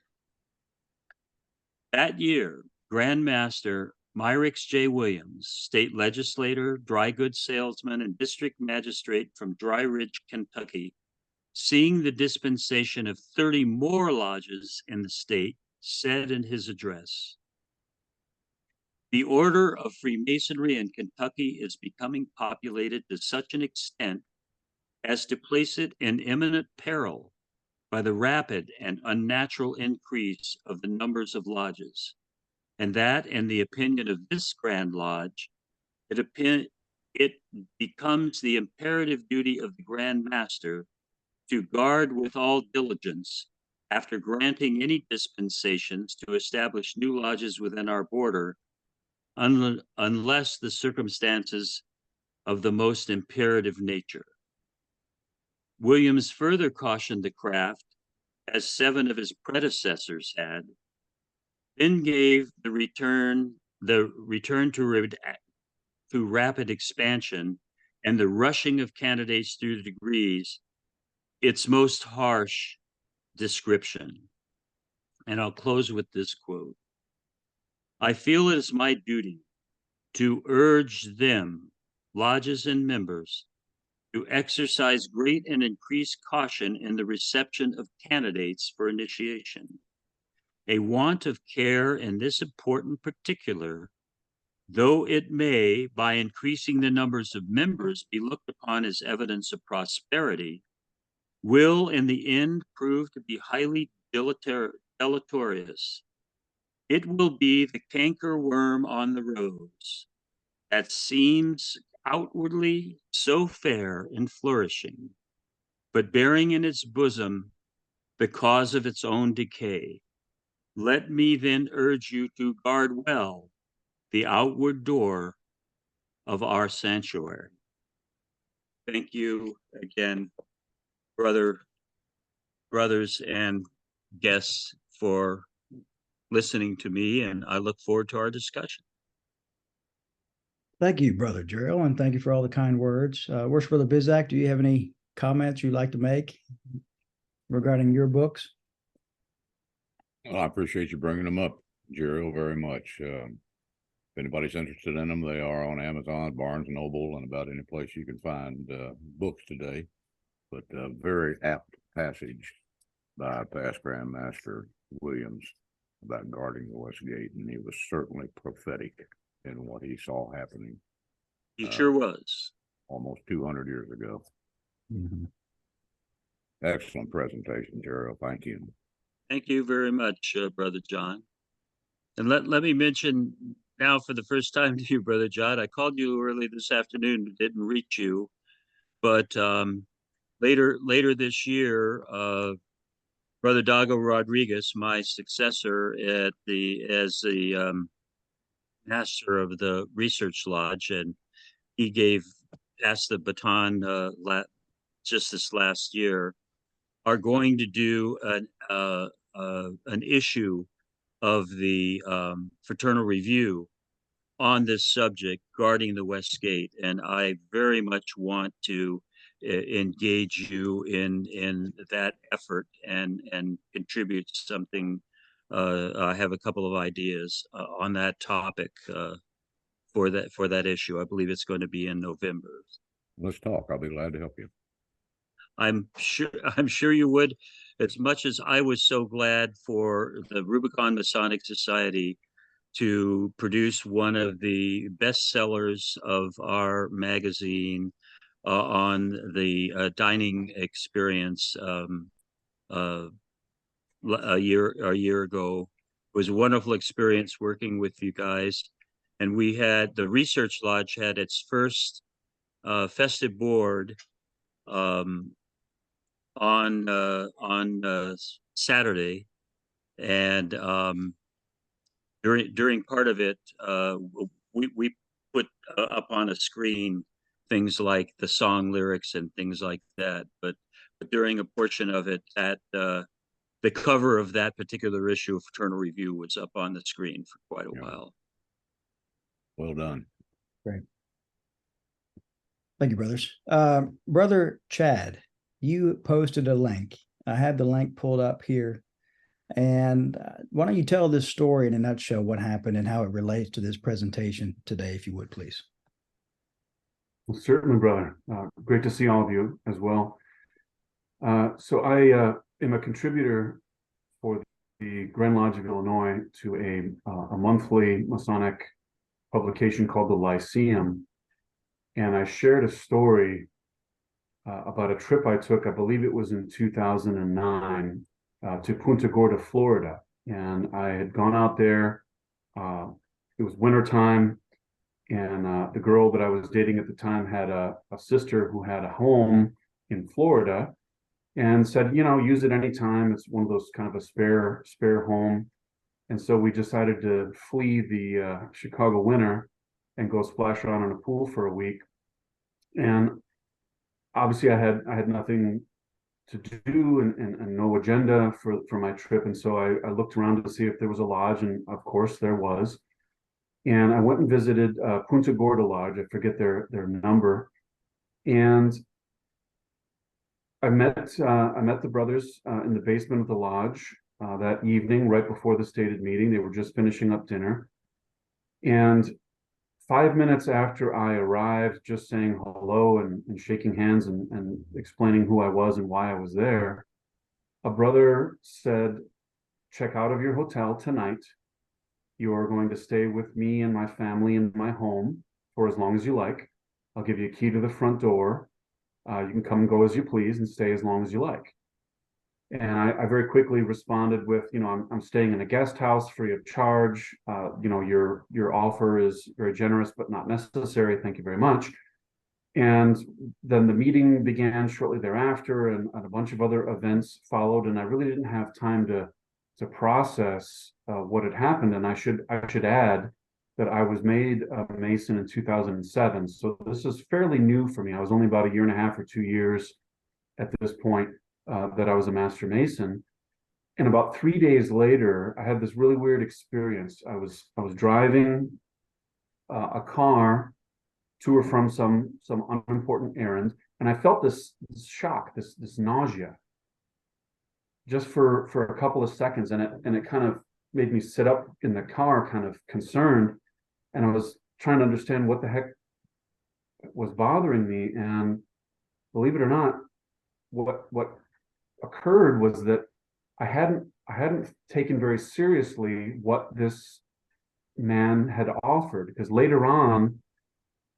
That year, Grand Master Myrex J. Williams, state legislator, dry goods salesman, and district magistrate from Dry Ridge, Kentucky, seeing the dispensation of 30 more lodges in the state, said in his address, "The order of Freemasonry in Kentucky is becoming populated to such an extent as to place it in imminent peril by the rapid and unnatural increase of the numbers of lodges, and that, in the opinion of this Grand Lodge, it becomes the imperative duty of the Grand Master to guard with all diligence, after granting any dispensations, to establish new lodges within our border, unless the circumstances of the most imperative nature." Williams further cautioned the craft, as 7 of his predecessors had, then gave the return to rapid expansion and the rushing of candidates through the degrees its most harsh description. And I'll close with this quote: "I feel it is my duty to urge them, lodges and members, to exercise great and increased caution in the reception of candidates for initiation. A want of care in this important particular, though it may, by increasing the numbers of members, be looked upon as evidence of prosperity, will in the end prove to be highly deleterious. It will be the canker worm on the rose that seems outwardly so fair and flourishing, but bearing in its bosom the cause of its own decay. Let me then urge you to guard well the outward door of our sanctuary." Thank you again, brothers and guests, for listening to me, and I look forward to our discussion. Thank you, Brother Jeriel, and thank you for all the kind words. Worship Brother Bizak, do you have any comments you'd like to make regarding your books? Well, I appreciate you bringing them up, Jeriel, very much. If anybody's interested in them, they are on Amazon, Barnes & Noble, and about any place you can find books today. But a very apt passage by past Grand Master Williams about guarding the West Gate, and he was certainly prophetic in what he saw happening. He sure was. Almost 200 years ago. Mm-hmm. Excellent presentation, Jeriel. Thank you. Thank you very much, Brother John. And let me mention now for the first time to you, Brother John, I called you early this afternoon, but didn't reach you. But later this year, Brother Dago Rodriguez, my successor as the master of the research lodge, and he passed the baton just this last year, are going to do an issue of the Fraternal Review on this subject, guarding the West Gate, and I very much want to engage you in that effort and contribute something. I have a couple of ideas on that topic for that issue. I believe it's going to be in November. Let's talk. I'll be glad to help you. I'm sure you would, as much as I was so glad for the Rubicon Masonic Society to produce one of the bestsellers of our magazine on the dining experience a year ago. It was a wonderful experience working with you guys, and the Research Lodge had its first festive board on Saturday, and during part of it, we put up on a screen things like the song lyrics and things like that. But during a portion of it, the cover of that particular issue of Fraternal Review was up on the screen for quite a while. Well done. Great. Thank you, brothers. Brother Chad, you posted a link. I have the link pulled up here. And why don't you tell this story in a nutshell, what happened and how it relates to this presentation today, if you would, please. Well, certainly, brother. Great to see all of you as well. So I am a contributor for the Grand Lodge of Illinois to a monthly Masonic publication called the Lyceum. And I shared a story about a trip I took, I believe it was in 2009, to Punta Gorda, Florida. And I had gone out there. It was wintertime, and the girl that I was dating at the time had a sister who had a home in Florida, and said, use it anytime. It's one of those kind of a spare home. And so we decided to flee the Chicago winter and go splash around in a pool for a week. And obviously I had nothing to do and no agenda for my trip. And so I looked around to see if there was a lodge, and of course there was. And I went and visited Punta Gorda Lodge. I forget their number. And I met the brothers in the basement of the lodge that evening, right before the stated meeting. They were just finishing up dinner. And 5 minutes after I arrived, just saying hello and shaking hands and explaining who I was and why I was there, a brother said, check out of your hotel tonight. You are going to stay with me and my family in my home for as long as you like. I'll give you a key to the front door. You can come and go as you please and stay as long as you like. And I very quickly responded with, I'm staying in a guest house free of charge. Your offer is very generous, but not necessary. Thank you very much. And then the meeting began shortly thereafter, and a bunch of other events followed. And I really didn't have time to process what had happened. And I should add that I was made a Mason in 2007. So this is fairly new for me. I was only about 1.5 years or 2 years at this point that I was a Master Mason. And about 3 days later, I had this really weird experience. I was driving a car to or from some unimportant errand, and I felt this shock, this nausea, just for a couple of seconds, and it kind of made me sit up in the car, kind of concerned, and I was trying to understand what the heck was bothering me. And believe it or not, what occurred was that I hadn't taken very seriously what this man had offered, because later on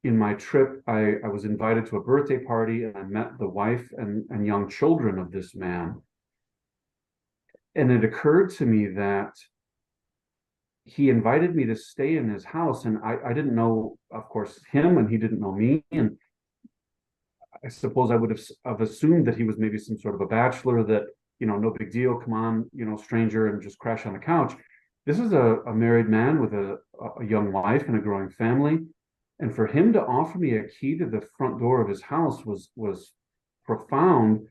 in my trip, I was invited to a birthday party, and I met the wife and young children of this man. And it occurred to me that he invited me to stay in his house, and I didn't know, of course, him, and he didn't know me. And I suppose I would have assumed that he was maybe some sort of a bachelor that, no big deal, come on, stranger, and just crash on the couch. This is a married man with a young wife and a growing family. And for him to offer me a key to the front door of his house was profound.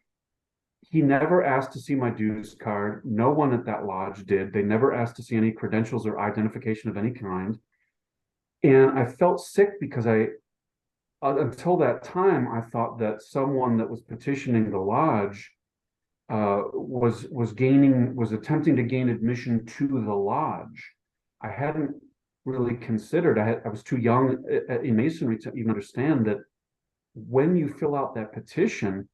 He never asked to see my dues card. No one at that lodge did. They never asked to see any credentials or identification of any kind. And I felt sick because until that time, I thought that someone that was petitioning the lodge was attempting to gain admission to the lodge. I hadn't really considered. I was too young in Masonry to even understand that when you fill out that petition,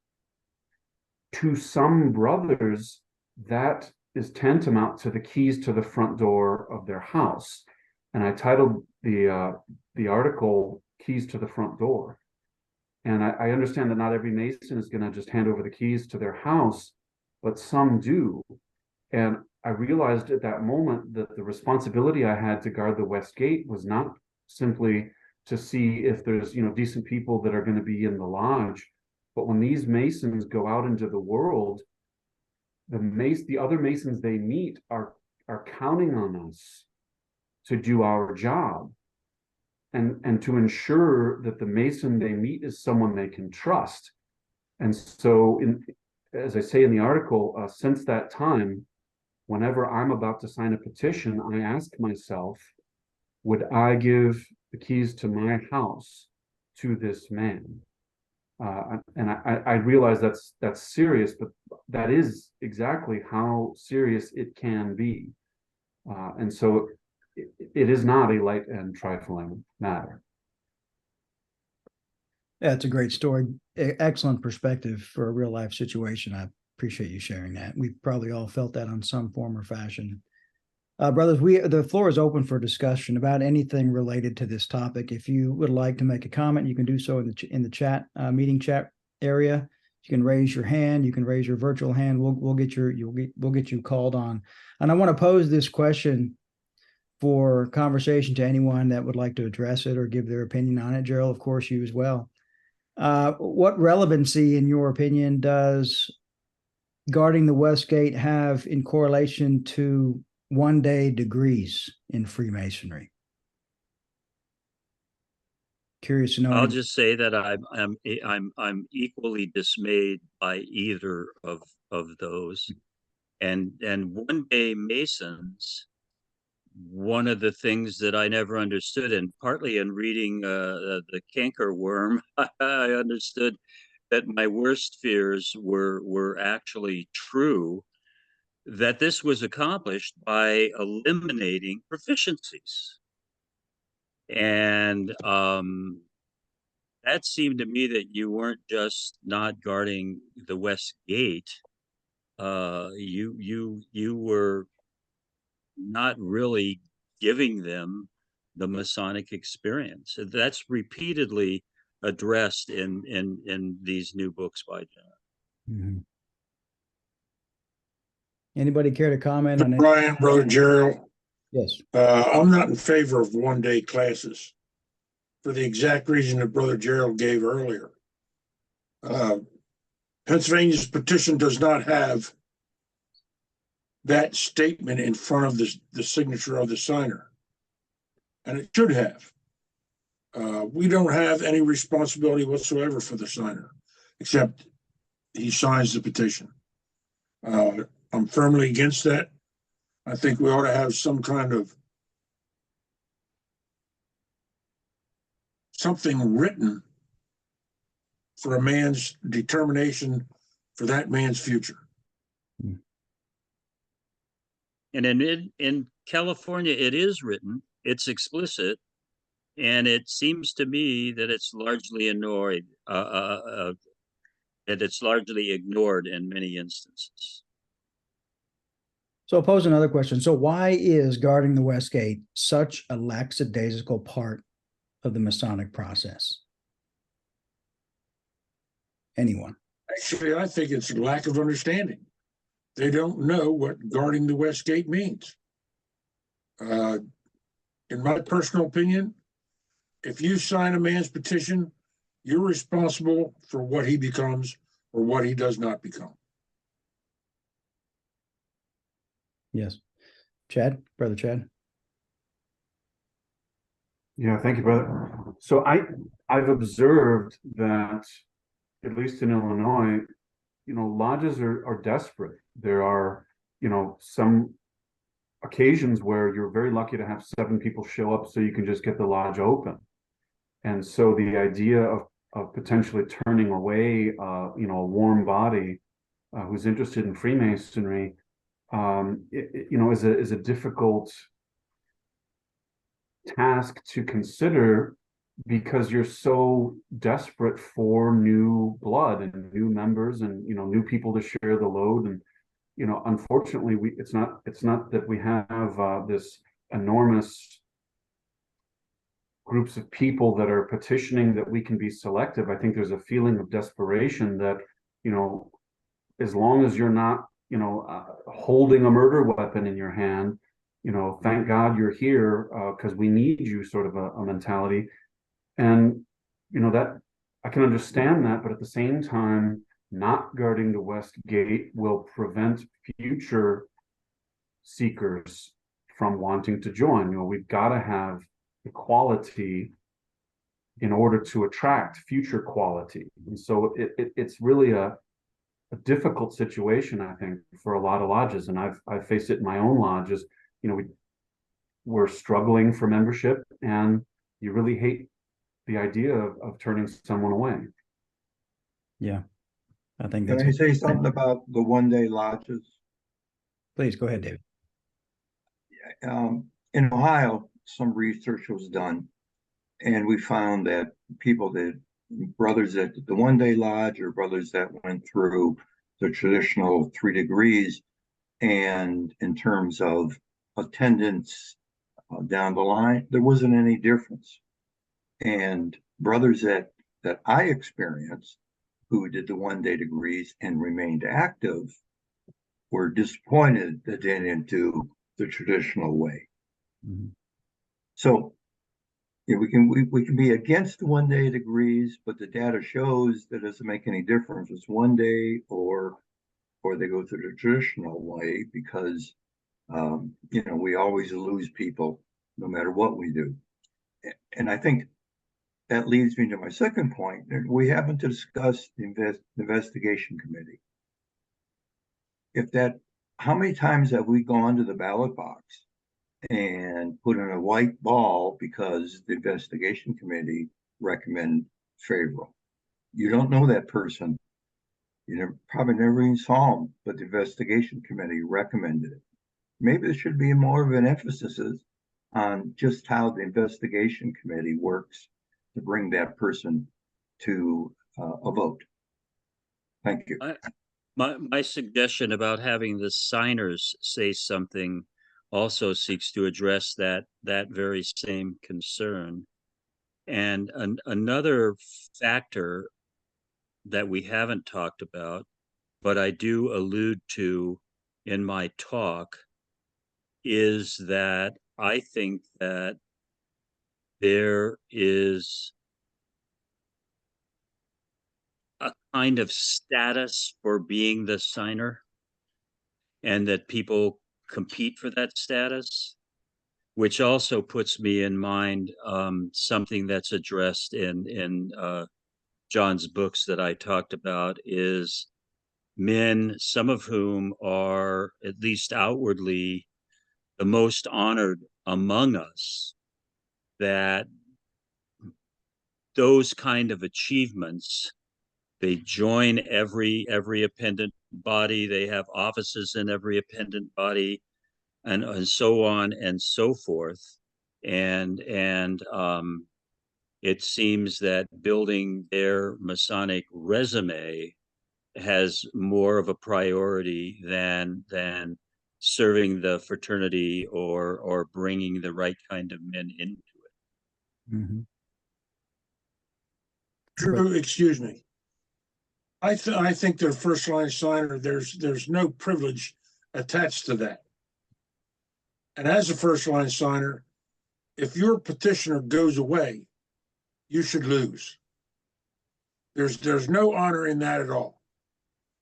to some brothers, that is tantamount to the keys to the front door of their house. And I titled the article "Keys to the Front Door." And I understand that not every Mason is going to just hand over the keys to their house, but some do. And I realized at that moment that the responsibility I had to guard the West Gate was not simply to see if there's, decent people that are going to be in the lodge, but when these Masons go out into the world, the other Masons they meet are counting on us to do our job, and to ensure that the Mason they meet is someone they can trust. And so, as I say in the article, since that time, whenever I'm about to sign a petition, I ask myself, would I give the keys to my house to this man? And I realize that's serious, but that is exactly how serious it can be. And so it is not a light and trifling matter. Yeah, it's a great story. Excellent perspective for a real life situation. I appreciate you sharing that. We've probably all felt that on some form or fashion. Brothers, the floor is open for discussion about anything related to this topic. If you would like to make a comment, you can do so in the chat meeting chat area. You can raise your hand. You can raise your virtual hand. We'll get you called on. And I want to pose this question for conversation to anyone that would like to address it or give their opinion on it. Jeriel, of course, you as well. What relevancy, in your opinion, does guarding the West Gate have in correlation to one-day degrees in Freemasonry? Curious to know. I'll just say that I'm equally dismayed by either of those, and one-day Masons. One of the things that I never understood, and partly in reading the Cankerworm, I understood that my worst fears were actually true. That this was accomplished by eliminating proficiencies. And that seemed to me that you weren't just not guarding the West Gate. You were not really giving them the Masonic experience. That's repeatedly addressed in these new books by John. Mm-hmm. Anybody care to comment on it? Brian, Brother Jeriel. Yes. I'm not in favor of one-day classes for the exact reason that Brother Jeriel gave earlier. Pennsylvania's petition does not have that statement in front of the signature of the signer, and it should have. We don't have any responsibility whatsoever for the signer, except he signs the petition. I'm firmly against that. I think we ought to have some kind of something written for a man's determination for that man's future. And in California, it is written, it's explicit, and it seems to me that it's largely ignored. That it's largely ignored in many instances. So I'll pose another question. So why is guarding the West Gate such a lackadaisical part of the Masonic process? Anyone? Actually, I think it's a lack of understanding. they don't know what guarding the West Gate means. In my personal opinion, if you sign a man's petition, you're responsible for what he becomes or what he does not become. Yes. Chad, Brother Chad. Yeah, thank you, brother. So I've observed that, at least in Illinois, lodges are desperate. There are, some occasions where you're very lucky to have 7 people show up so you can just get the lodge open. And so the idea of potentially turning away, a warm body who's interested in Freemasonry, is a difficult task to consider, because you're so desperate for new blood and new members and new people to share the load. And unfortunately, it's not that we have this enormous groups of people that are petitioning that we can be selective. I think there's a feeling of desperation that as long as you're not holding a murder weapon in your hand, thank God you're here, because we need you, sort of a mentality. And that I can understand that, but at the same time, not guarding the West Gate will prevent future seekers from wanting to join. We've got to have equality in order to attract future quality. And so it's really a difficult situation, I think, for a lot of lodges. And I've faced it in my own lodges. We're struggling for membership, and you really hate the idea of turning someone away. Yeah, I think Can that's. I say something about the one-day lodges? Please go ahead, David. In Ohio, some research was done, and we found that brothers that did the one-day lodge, or brothers that went through the traditional 3 degrees, and in terms of attendance down the line, there wasn't any difference. And brothers that I experienced who did the 1-day degrees and remained active were disappointed that they didn't do the traditional way. Mm-hmm. So we can be against the 1-day degrees, but the data shows that it doesn't make any difference. It's 1 day or they go through the traditional way, because we always lose people no matter what we do. And I think that leads me to my second point. We haven't discussed the investigation committee. How many times have we gone to the ballot box and put in a white ball because the investigation committee recommend favorable? You don't know that person. You probably never even saw them, but the investigation committee recommended it. Maybe there should be more of an emphasis on just how the investigation committee works to bring that person to a vote. Thank you. My suggestion about having the signers say something also seeks to address that very same concern. And another factor that we haven't talked about, but I do allude to in my talk, is that I think that there is a kind of status for being the signer, and that people compete for that status, which also puts me in mind something that's addressed in John's books that I talked about, is men, some of whom are at least outwardly the most honored among us, that those kind of achievements, they join every appendant body, they have offices in every appendant body, and so on and so forth. And it seems that building their Masonic resume has more of a priority than serving the fraternity or bringing the right kind of men into it. Mm-hmm. Drew, excuse me. I think their first line signer, there's no privilege attached to that. And as a first line signer, if your petitioner goes away, you should lose. There's no honor in that at all.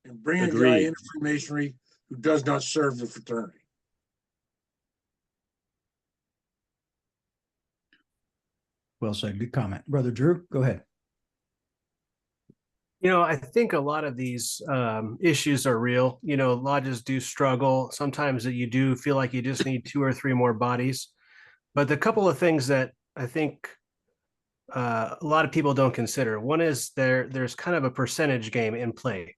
And bringing a guy into Freemasonry who does not serve the fraternity. Well said. Good comment. Brother Drew, go ahead. You know, I think a lot of these issues are real. You know, lodges do struggle. Sometimes that you do feel like you just need 2 or 3 more bodies. But the couple of things that I think a lot of people don't consider. One is there's kind of a percentage game in play.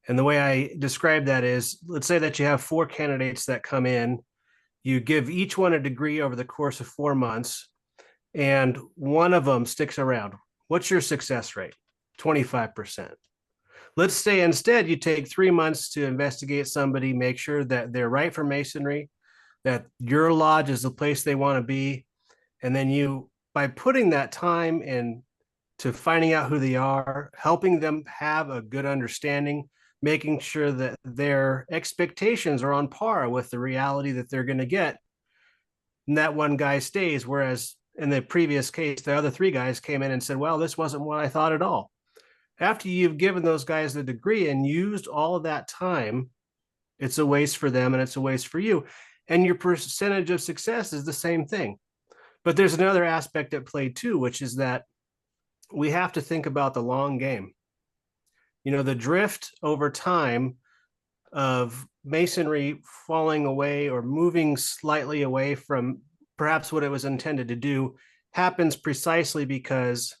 And the way I describe that is, let's say that you have 4 candidates that come in. You give each one a degree over the course of 4 months, and one of them sticks around. What's your success rate? 25%. Let's say instead you take 3 months to investigate somebody, make sure that they're right for Masonry, that your lodge is the place they want to be. And then you, by putting that time into finding out who they are, helping them have a good understanding, making sure that their expectations are on par with the reality that they're going to get, and that one guy stays. Whereas in the previous case, the other 3 guys came in and said, well, this wasn't what I thought at all. After you've given those guys the degree and used all of that time, it's a waste for them and it's a waste for you. And your percentage of success is the same thing. But there's another aspect at play too, which is that we have to think about the long game. You know, the drift over time of Masonry falling away or moving slightly away from perhaps what it was intended to do happens precisely because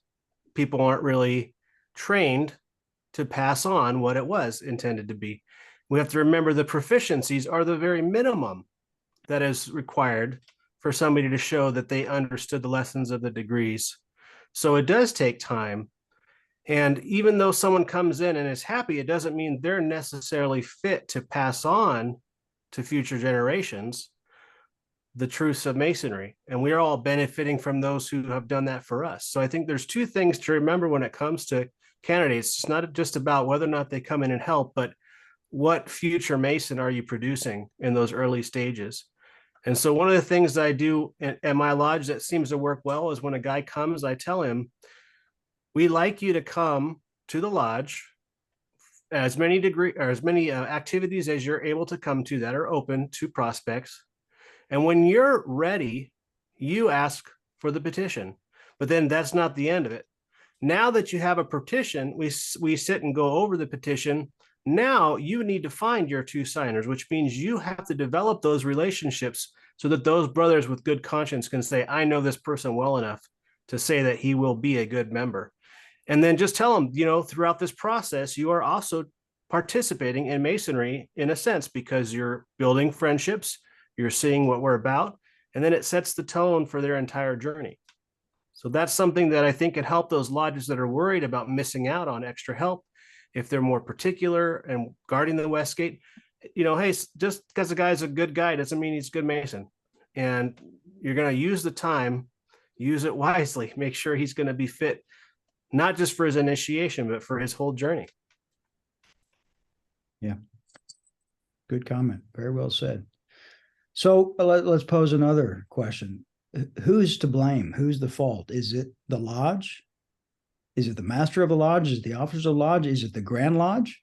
people aren't really trained to pass on what it was intended to be. We have to remember the proficiencies are the very minimum that is required for somebody to show that they understood the lessons of the degrees. So it does take time. And even though someone comes in and is happy, it doesn't mean they're necessarily fit to pass on to future generations the truths of Masonry. And we are all benefiting from those who have done that for us. So I think there's 2 things to remember when it comes to candidates. It's not just about whether or not they come in and help, but what future Mason are you producing in those early stages? And so one of the things that I do at my lodge that seems to work well is when a guy comes, I tell him, we like you to come to the lodge as many activities as you're able to come to that are open to prospects. And when you're ready, you ask for the petition. But then that's not the end of it. Now that you have a petition, we sit and go over the petition. Now you need to find your 2 signers, which means you have to develop those relationships so that those brothers with good conscience can say, I know this person well enough to say that he will be a good member. And then just tell them, you know, throughout this process, you are also participating in Masonry in a sense, because you're building friendships, you're seeing what we're about, and then it sets the tone for their entire journey. So that's something that I think can help those lodges that are worried about missing out on extra help. If they're more particular and guarding the West Gate, you know, hey, just because a guy's a good guy doesn't mean he's a good Mason. And you're going to use the time, use it wisely, make sure he's going to be fit, not just for his initiation, but for his whole journey. Yeah. Good comment. Very well said. So let's pose another question. Who's to blame? Who's the fault? Is it the lodge? Is it the master of the lodge? Is it the officers of the lodge? Is it the Grand Lodge?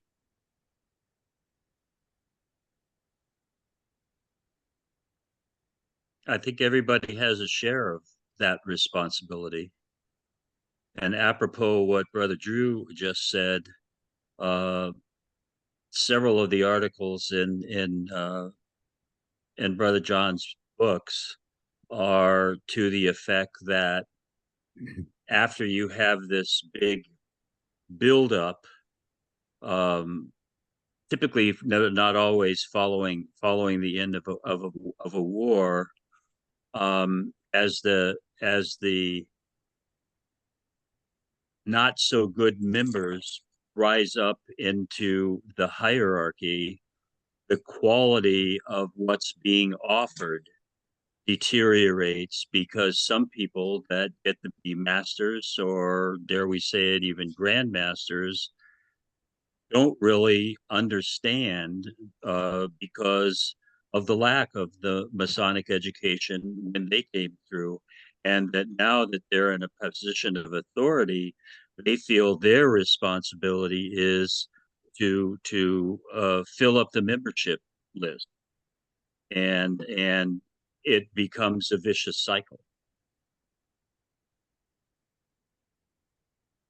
I think everybody has a share of that responsibility. And apropos what Brother Drew just said, several of the articles in Brother John's books are to the effect that after you have this big buildup, typically not always following the end of a war, as the not so good members rise up into the hierarchy, the quality of what's being offered deteriorates, because some people that get to be masters, or dare we say it, even grandmasters, don't really understand because of the lack of the Masonic education when they came through, and that now that they're in a position of authority, they feel their responsibility is to fill up the membership list, and it becomes a vicious cycle.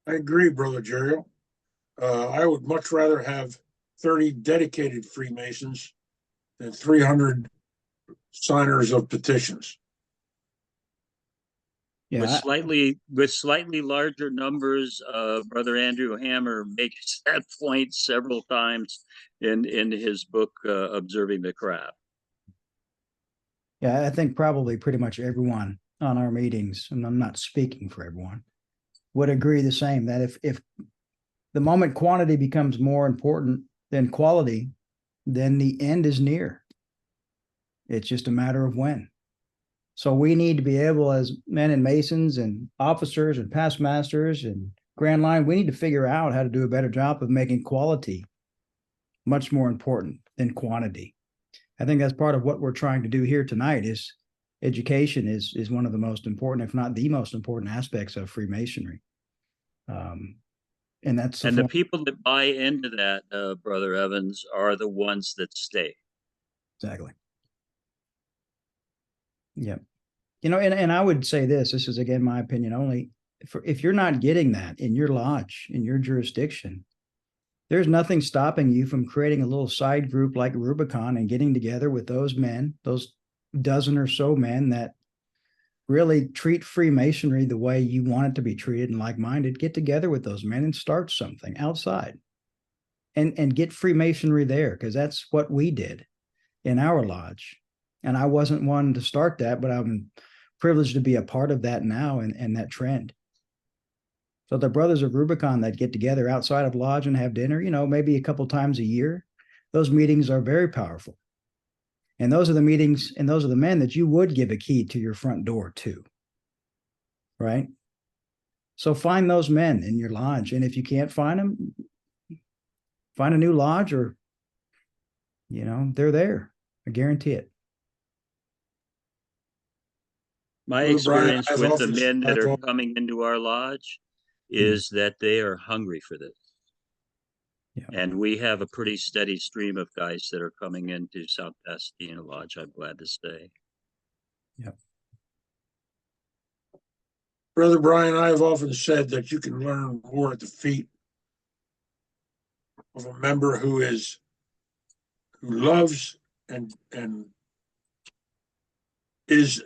I agree, Brother Jeriel. I would much rather have 30 dedicated Freemasons than 300 signers of petitions. Yeah, With slightly larger numbers, Brother Andrew Hammer makes that point several times in his book, Observing the Craft. yeah, I think probably pretty much everyone on our meetings, and I'm not speaking for everyone, would agree the same, that if the moment quantity becomes more important than quality, then the end is near. It's just a matter of when. So we need to be able, as men and masons and officers and past masters and Grand Line, we need to figure out how to do a better job of making quality much more important than quantity. I think that's part of what we're trying to do here tonight. Is education is one of the most important, if not the most important, aspects of Freemasonry. And that's the people that buy into that, Brother Evans, are the ones that stay. Exactly. Yeah. You know, and I would say this is again my opinion only. If you're not getting that in your lodge, in your jurisdiction, there's nothing stopping you from creating a little side group like Rubicon and getting together with those men, those dozen or so men that really treat Freemasonry the way you want it to be treated and like-minded. Get together with those men and start something outside and get Freemasonry there, because that's what we did in our lodge. And I wasn't one to start that, but I'm privileged to be a part of that now and that trend. So the brothers of Rubicon that get together outside of lodge and have dinner, you know, maybe a couple times a year, those meetings are very powerful. And those are the meetings and those are the men that you would give a key to your front door to. Right? So find those men in your lodge. And if you can't find them, find a new lodge, or, you know, they're there. I guarantee it. My experience with the men that are coming into our lodge is that they are hungry for this. Yeah. And we have a pretty steady stream of guys that are coming into South Pasadena Lodge, I'm glad to say. Yep. Brother Brian, I have often said that you can learn more at the feet of a member who loves and is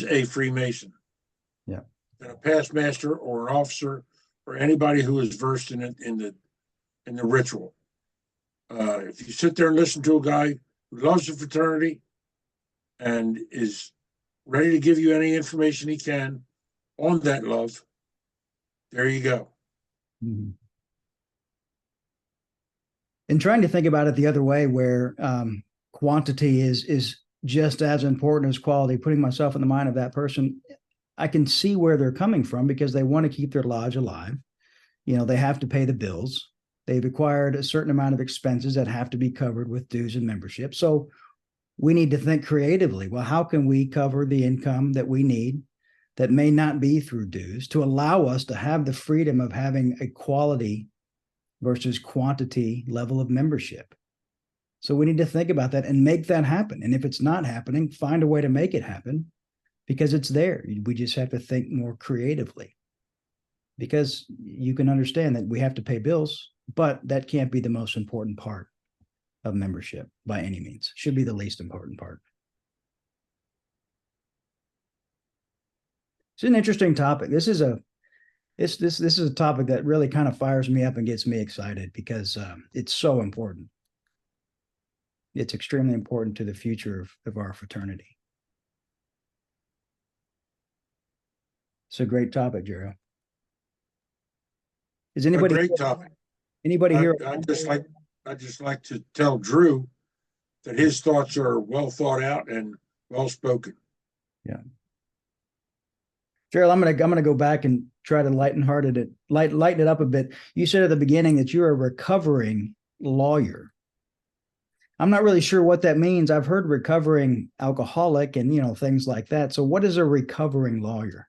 a Freemason. Yeah. Than a past master or an officer or anybody who is versed in it in the ritual. If you sit there and listen to a guy who loves the fraternity and is ready to give you any information he can on that love, there you go. Mm-hmm. And trying to think about it the other way, where quantity is just as important as quality, putting myself in the mind of that person, I can see where they're coming from, because they want to keep their lodge alive. You know, they have to pay the bills. They've acquired a certain amount of expenses that have to be covered with dues and membership. So we need to think creatively. Well, how can we cover the income that we need that may not be through dues, to allow us to have the freedom of having a quality versus quantity level of membership? So we need to think about that and make that happen. And if it's not happening, find a way to make it happen, because it's there. We just have to think more creatively, because you can understand that we have to pay bills, but that can't be the most important part of membership by any means. Should be the least important part. It's an interesting topic. This is a topic that really kind of fires me up and gets me excited, because it's so important. It's extremely important to the future of our fraternity. It's a great topic, Jeriel. Is anybody a great topic? Anybody here? I just like to tell Drew that his thoughts are well thought out and well spoken. Yeah. Jeriel, I'm gonna go back and try to lighten it up a bit. You said at the beginning that you're a recovering lawyer. I'm not really sure what that means. I've heard recovering alcoholic and things like that. So what is a recovering lawyer?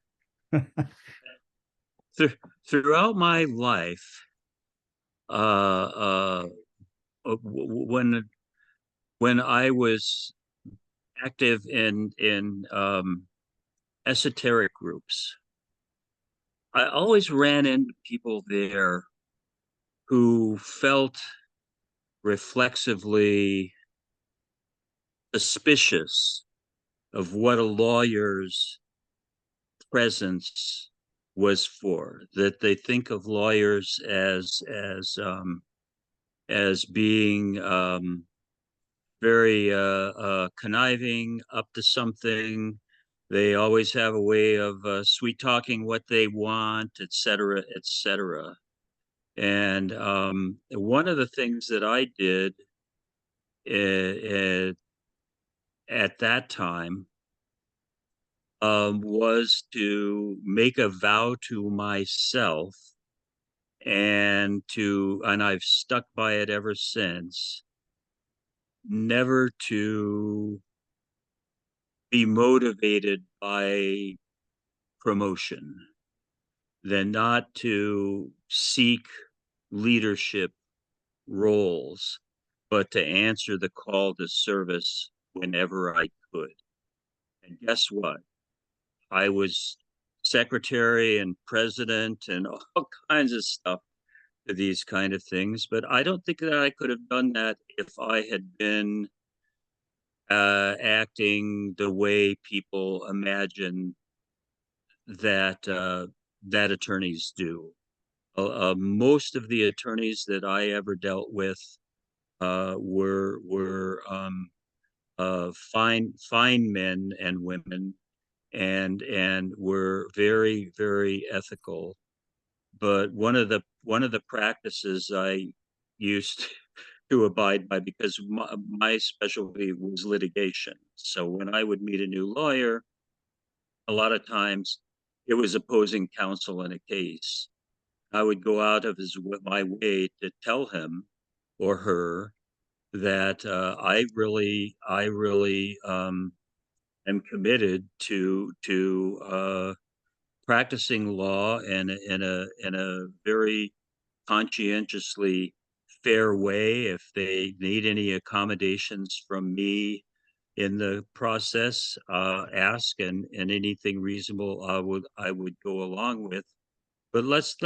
Throughout my life, when I was active in esoteric groups, I always ran into people there who felt reflexively suspicious of what a lawyer's presence was for, that they think of lawyers as being very conniving, up to something. They always have a way of sweet talking what they want, et cetera, et cetera. And one of the things that I did at that time was to make a vow to myself, and I've stuck by it ever since, never to be motivated by promotion, then not to seek leadership roles, but to answer the call to service whenever I could. And guess what? I was secretary and president and all kinds of stuff to these kind of things, but I don't think that I could have done that if I had been acting the way people imagine that that attorneys do. Most of the attorneys that I ever dealt with were fine men and women, and were very, very ethical. But one of the practices I used to abide by, because my specialty was litigation. So when I would meet a new lawyer, a lot of times it was opposing counsel in a case. I would go out of my way to tell him or her that I really am committed to practicing law in a very conscientiously fair way. If they need any accommodations from me in the process, ask, and anything reasonable I would go along with. But let's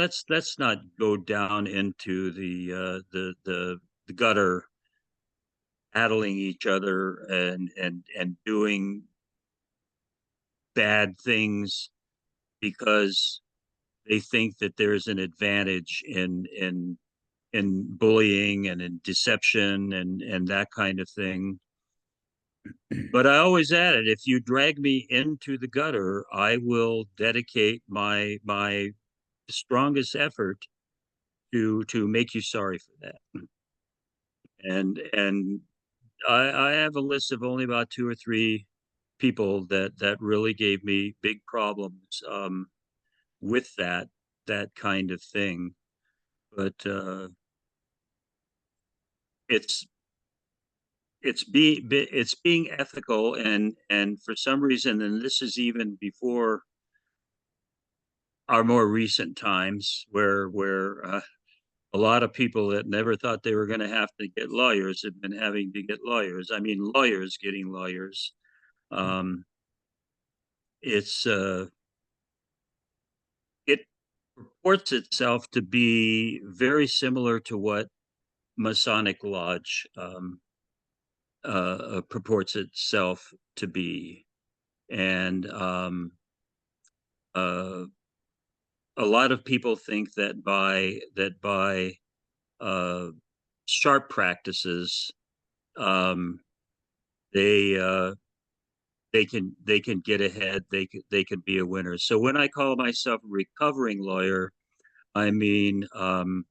not go down into the gutter, battling each other and doing bad things because they think that there's an advantage in bullying and in deception and that kind of thing. But I always added, if you drag me into the gutter, I will dedicate my strongest effort to make you sorry for that. And I have a list of only about 2 or 3 people that really gave me big problems with that kind of thing. But it's being ethical, and for some reason, and this is even before our more recent times, where a lot of people that never thought they were going to have to get lawyers have been having to get lawyers. I mean, lawyers getting lawyers. It purports itself to be very similar to what Masonic Lodge purports itself to be, and a lot of people think that by sharp practices, they can get ahead. They can be a winner. So when I call myself a recovering lawyer, I mean I'm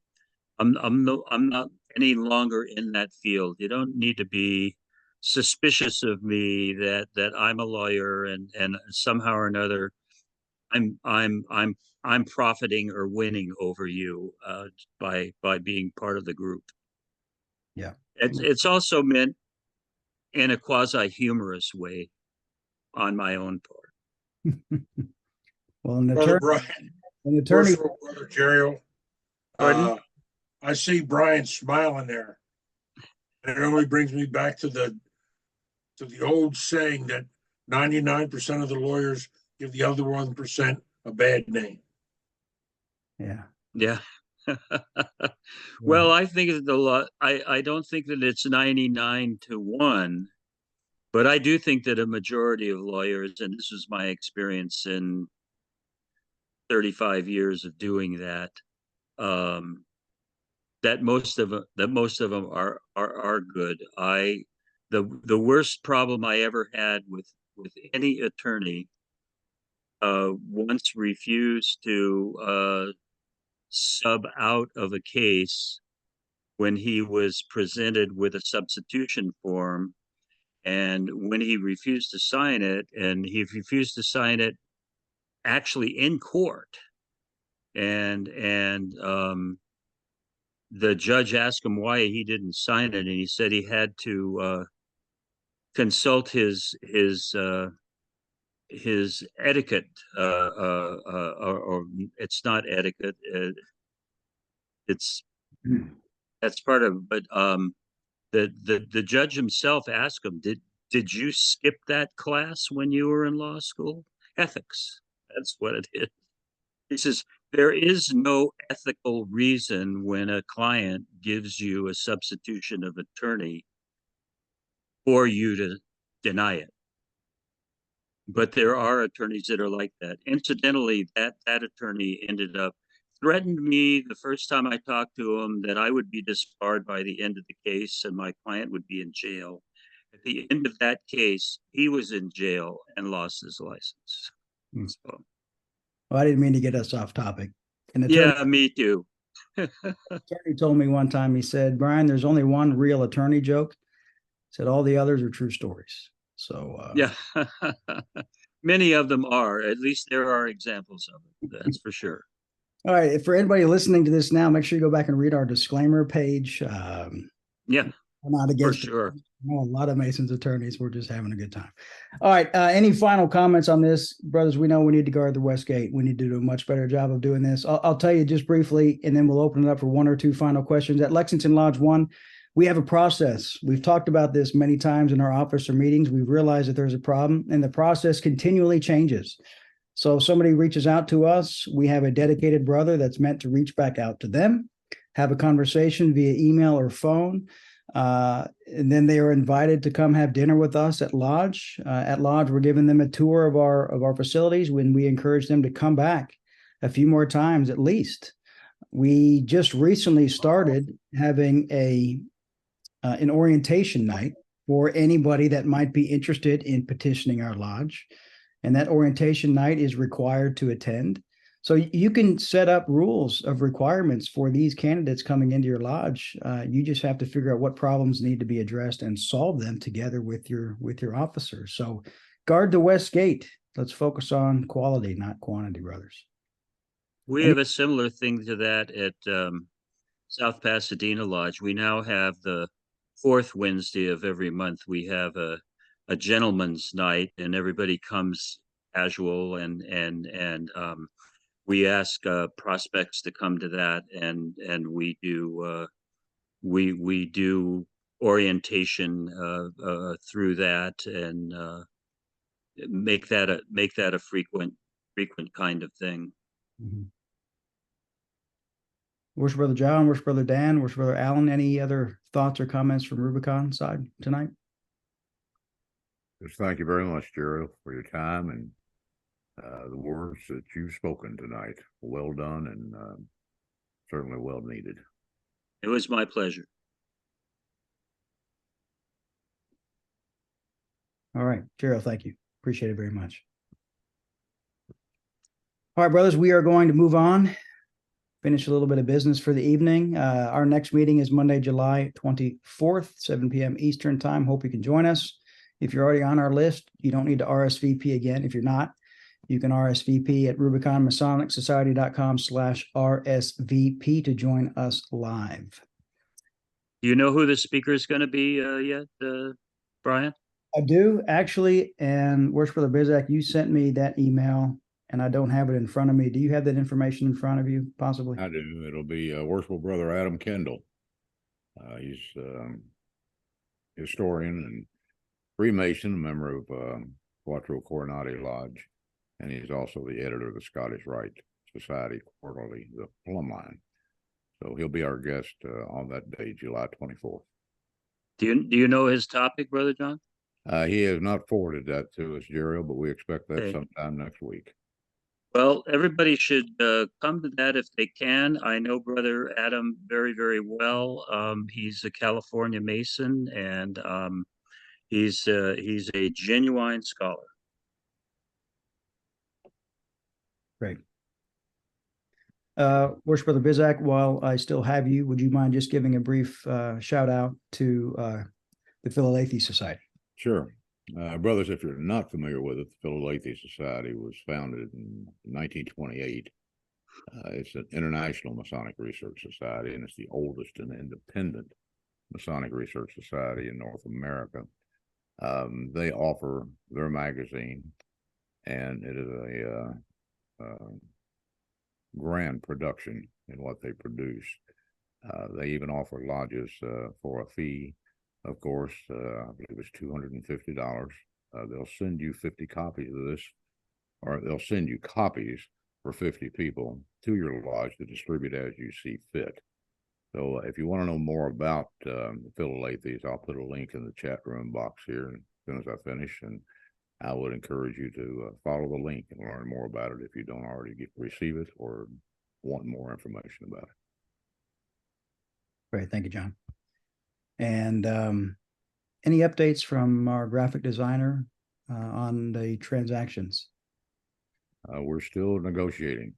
not any longer in that field. You don't need to be suspicious of me that I'm a lawyer and somehow or another I'm profiting or winning over you by being part of the group. Yeah. It's also meant in a quasi humorous way on my own part. Well, an Brother attorney, Brian, Worshipful Brother Jeriel. Pardon? I see Brian smiling there. And it only brings me back to the old saying that 99% of the lawyers give the other 1% a bad name. yeah. Yeah. Well, I think that I don't think that it's 99-1, but I do think that a majority of lawyers, and this was my experience in 35 years of doing that, that most of them are good. The worst problem I ever had with any attorney once refused to sub out of a case when he was presented with a substitution form, and when he refused to sign it, and he refused to sign it actually in court, and the judge asked him why he didn't sign it, and he said he had to consult his etiquette, or it's not etiquette. It's that's part of. But the judge himself asked him, "Did you skip that class when you were in law school? Ethics. That's what it is." He says, there is no ethical reason when a client gives you a substitution of attorney for you to deny it. But there are attorneys that are like that. Incidentally, that attorney ended up threatened me the first time I talked to him that I would be disbarred by the end of the case and my client would be in jail. At the end of that case, he was in jail and lost his license. So, Well, I didn't mean to get us off topic. And yeah, me too. attorney told me one time, he said, Brian, there's only one real attorney joke. He said all the others are true stories. So yeah, many of them are. At least there are examples of it. That's for sure. All right. For anybody listening to this now, make sure you go back and read our disclaimer page. Yeah, we're not against for sure. I know a lot of Masons attorneys. We're just having a good time. All right. Any final comments on this, brothers? We know we need to guard the West Gate. We need to do a much better job of doing this. I'll tell you just briefly, and then we'll open it up for one or two final questions. At Lexington Lodge 1, we have a process. We've talked about this many times in our officer meetings. We've realized that there's a problem, and the process continually changes. So if somebody reaches out to us, we have a dedicated brother that's meant to reach back out to them, have a conversation via email or phone. And then they are invited to come have dinner with us at Lodge. At Lodge, we're giving them a tour of our facilities when we encourage them to come back a few more times at least. We just recently started having an orientation night for anybody that might be interested in petitioning our lodge. And that orientation night is required to attend. So you can set up rules of requirements for these candidates coming into your lodge. You just have to figure out what problems need to be addressed and solve them together with your officers. So guard the West Gate. Let's focus on quality, not quantity, brothers. We have a similar thing to that at South Pasadena Lodge. We now have the fourth Wednesday of every month. We have a gentleman's night, and everybody comes casual, and we ask prospects to come to that, and we do we do orientation through that, and make that a frequent kind of thing. Mm-hmm. Worship Brother John, Worship Brother Dan, Worship Brother Alan. Any other thoughts or comments from Rubicon side tonight? Just thank you very much, Jeriel, for your time and the words that you've spoken tonight. Well done, and certainly well needed. It was my pleasure. All right, Jeriel, thank you. Appreciate it very much. All right, brothers, we are going to move on. Finish a little bit of business for the evening. Our next meeting is Monday, July 24th, 7 p.m. Eastern time. Hope you can join us. If you're already on our list, you don't need to RSVP again. If you're not, You can RSVP at rubiconmasonicsociety.com/RSVP to join us live. Do you know who the speaker is going to be yet, Brian? I do actually, and Worshipful Brother Bizak, you sent me that email, and I don't have it in front of me. Do you have that information in front of you, possibly? I do. It'll be Worshipful Brother Adam Kendall. He's historian and Freemason, a member of Quattro Coronati Lodge, and he's also the editor of the Scottish Rite Society Quarterly, the Plumb Line. So he'll be our guest on that day, July 24th. Do you know his topic, Brother John? He has not forwarded that to us, Jeriel, but we expect that Okay. sometime next week. Well, everybody should come to that if they can. I know Brother Adam very, very well. He's a California Mason, and he's a genuine scholar. Great. Worship Brother Bizak, while I still have you, would you mind just giving a brief shout out to the Philalethes Society? Sure. Brothers, if you're not familiar with it, the Philalethes Society was founded in 1928. It's an international Masonic research society, and it's the oldest and independent Masonic research society in North America. They offer their magazine, and it is a grand production in what they produce. They even offer lodges for a fee. Of course, I believe it's $250. They'll send you 50 copies of this, or they'll send you copies for 50 people to your lodge to distribute as you see fit. So if you want to know more about Philalethes, I'll put a link in the chat room box here as soon as I finish, and I would encourage you to follow the link and learn more about it if you don't already receive it or want more information about it. Great. Thank you, John. And any updates from our graphic designer on the transactions? We're still negotiating.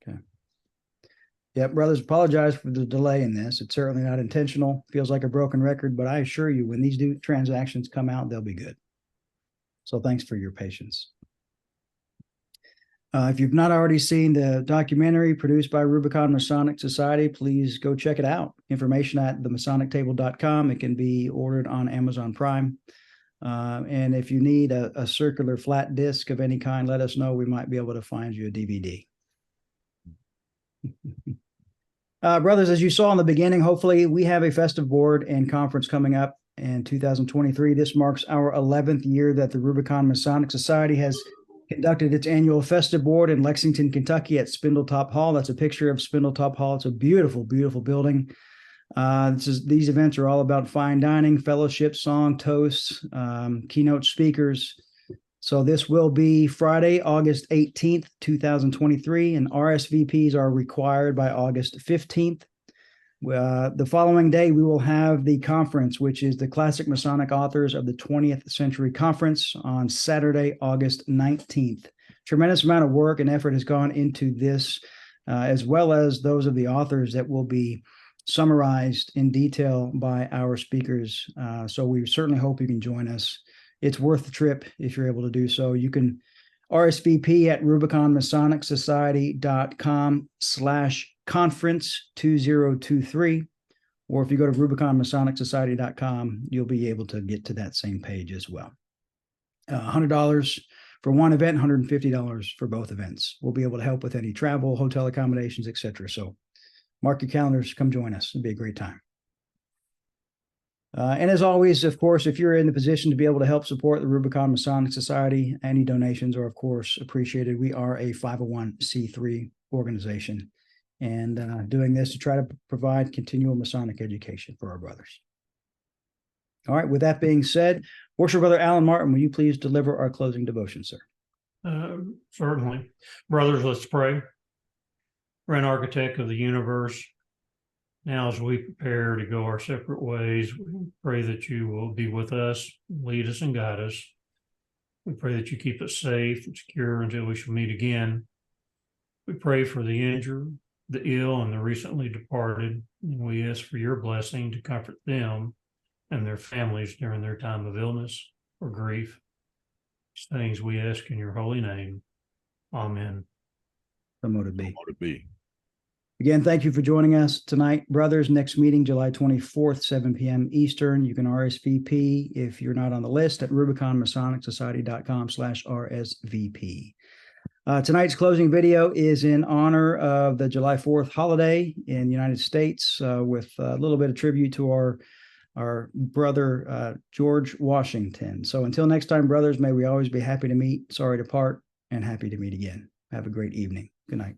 Okay. Yeah, brothers, apologize for the delay in this. It's certainly not intentional. Feels like a broken record, but I assure you, when these new transactions come out, they'll be good. So thanks for your patience. If you've not already seen the documentary produced by Rubicon Masonic Society, please go check it out. Information at theMasonicTable.com. It can be ordered on Amazon Prime. And if you need a circular flat disc of any kind, let us know. We might be able to find you a DVD. Brothers, as you saw in the beginning, hopefully we have a festive board and conference coming up in 2023. This marks our 11th year that the Rubicon Masonic Society has conducted its annual festive board in Lexington, Kentucky at Spindletop Hall. That's a picture of Spindletop Hall. It's a beautiful, beautiful building. These events are all about fine dining, fellowship, song, toasts, keynote speakers. So this will be Friday, August 18th, 2023, and RSVPs are required by August 15th. The following day, we will have the conference, which is the Classic Masonic Authors of the 20th Century Conference on Saturday, August 19th. Tremendous amount of work and effort has gone into this, as well as those of the authors that will be summarized in detail by our speakers. So we certainly hope you can join us. It's worth the trip if you're able to do so. You can RSVP at RubiconMasonicSociety.com/conference 2023, or if you go to RubiconMasonicSociety.com, you'll be able to get to that same page as well. $100 for one event, $150 for both events. We'll be able to help with any travel, hotel accommodations, etc. So mark your calendars, come join us. It'll be a great time. And as always, of course, if you're in the position to be able to help support the Rubicon Masonic Society, any donations are, of course, appreciated. We are a 501c3 organization, and doing this to try to provide continual Masonic education for our brothers. All right, with that being said, Worshipful Brother Alan Martin, will you please deliver our closing devotion, sir? Certainly. Brothers, let's pray. Grand Architect of the universe, now as we prepare to go our separate ways, we pray that you will be with us, lead us and guide us. We pray that you keep us safe and secure until we shall meet again. We pray for the injured, the ill, and the recently departed, and we ask for your blessing to comfort them and their families during their time of illness or grief. These things we ask in your holy name. Amen. So mote it be. What it be? Again, thank you for joining us tonight, brothers. Next meeting, July 24th, 7 p.m. Eastern. You can RSVP if you're not on the list at rubiconmasonicSociety.com/RSVP. Tonight's closing video is in honor of the July 4th holiday in the United States, with a little bit of tribute to our brother, George Washington. So until next time, brothers, may we always be happy to meet, sorry to part, and happy to meet again. Have a great evening. Good night.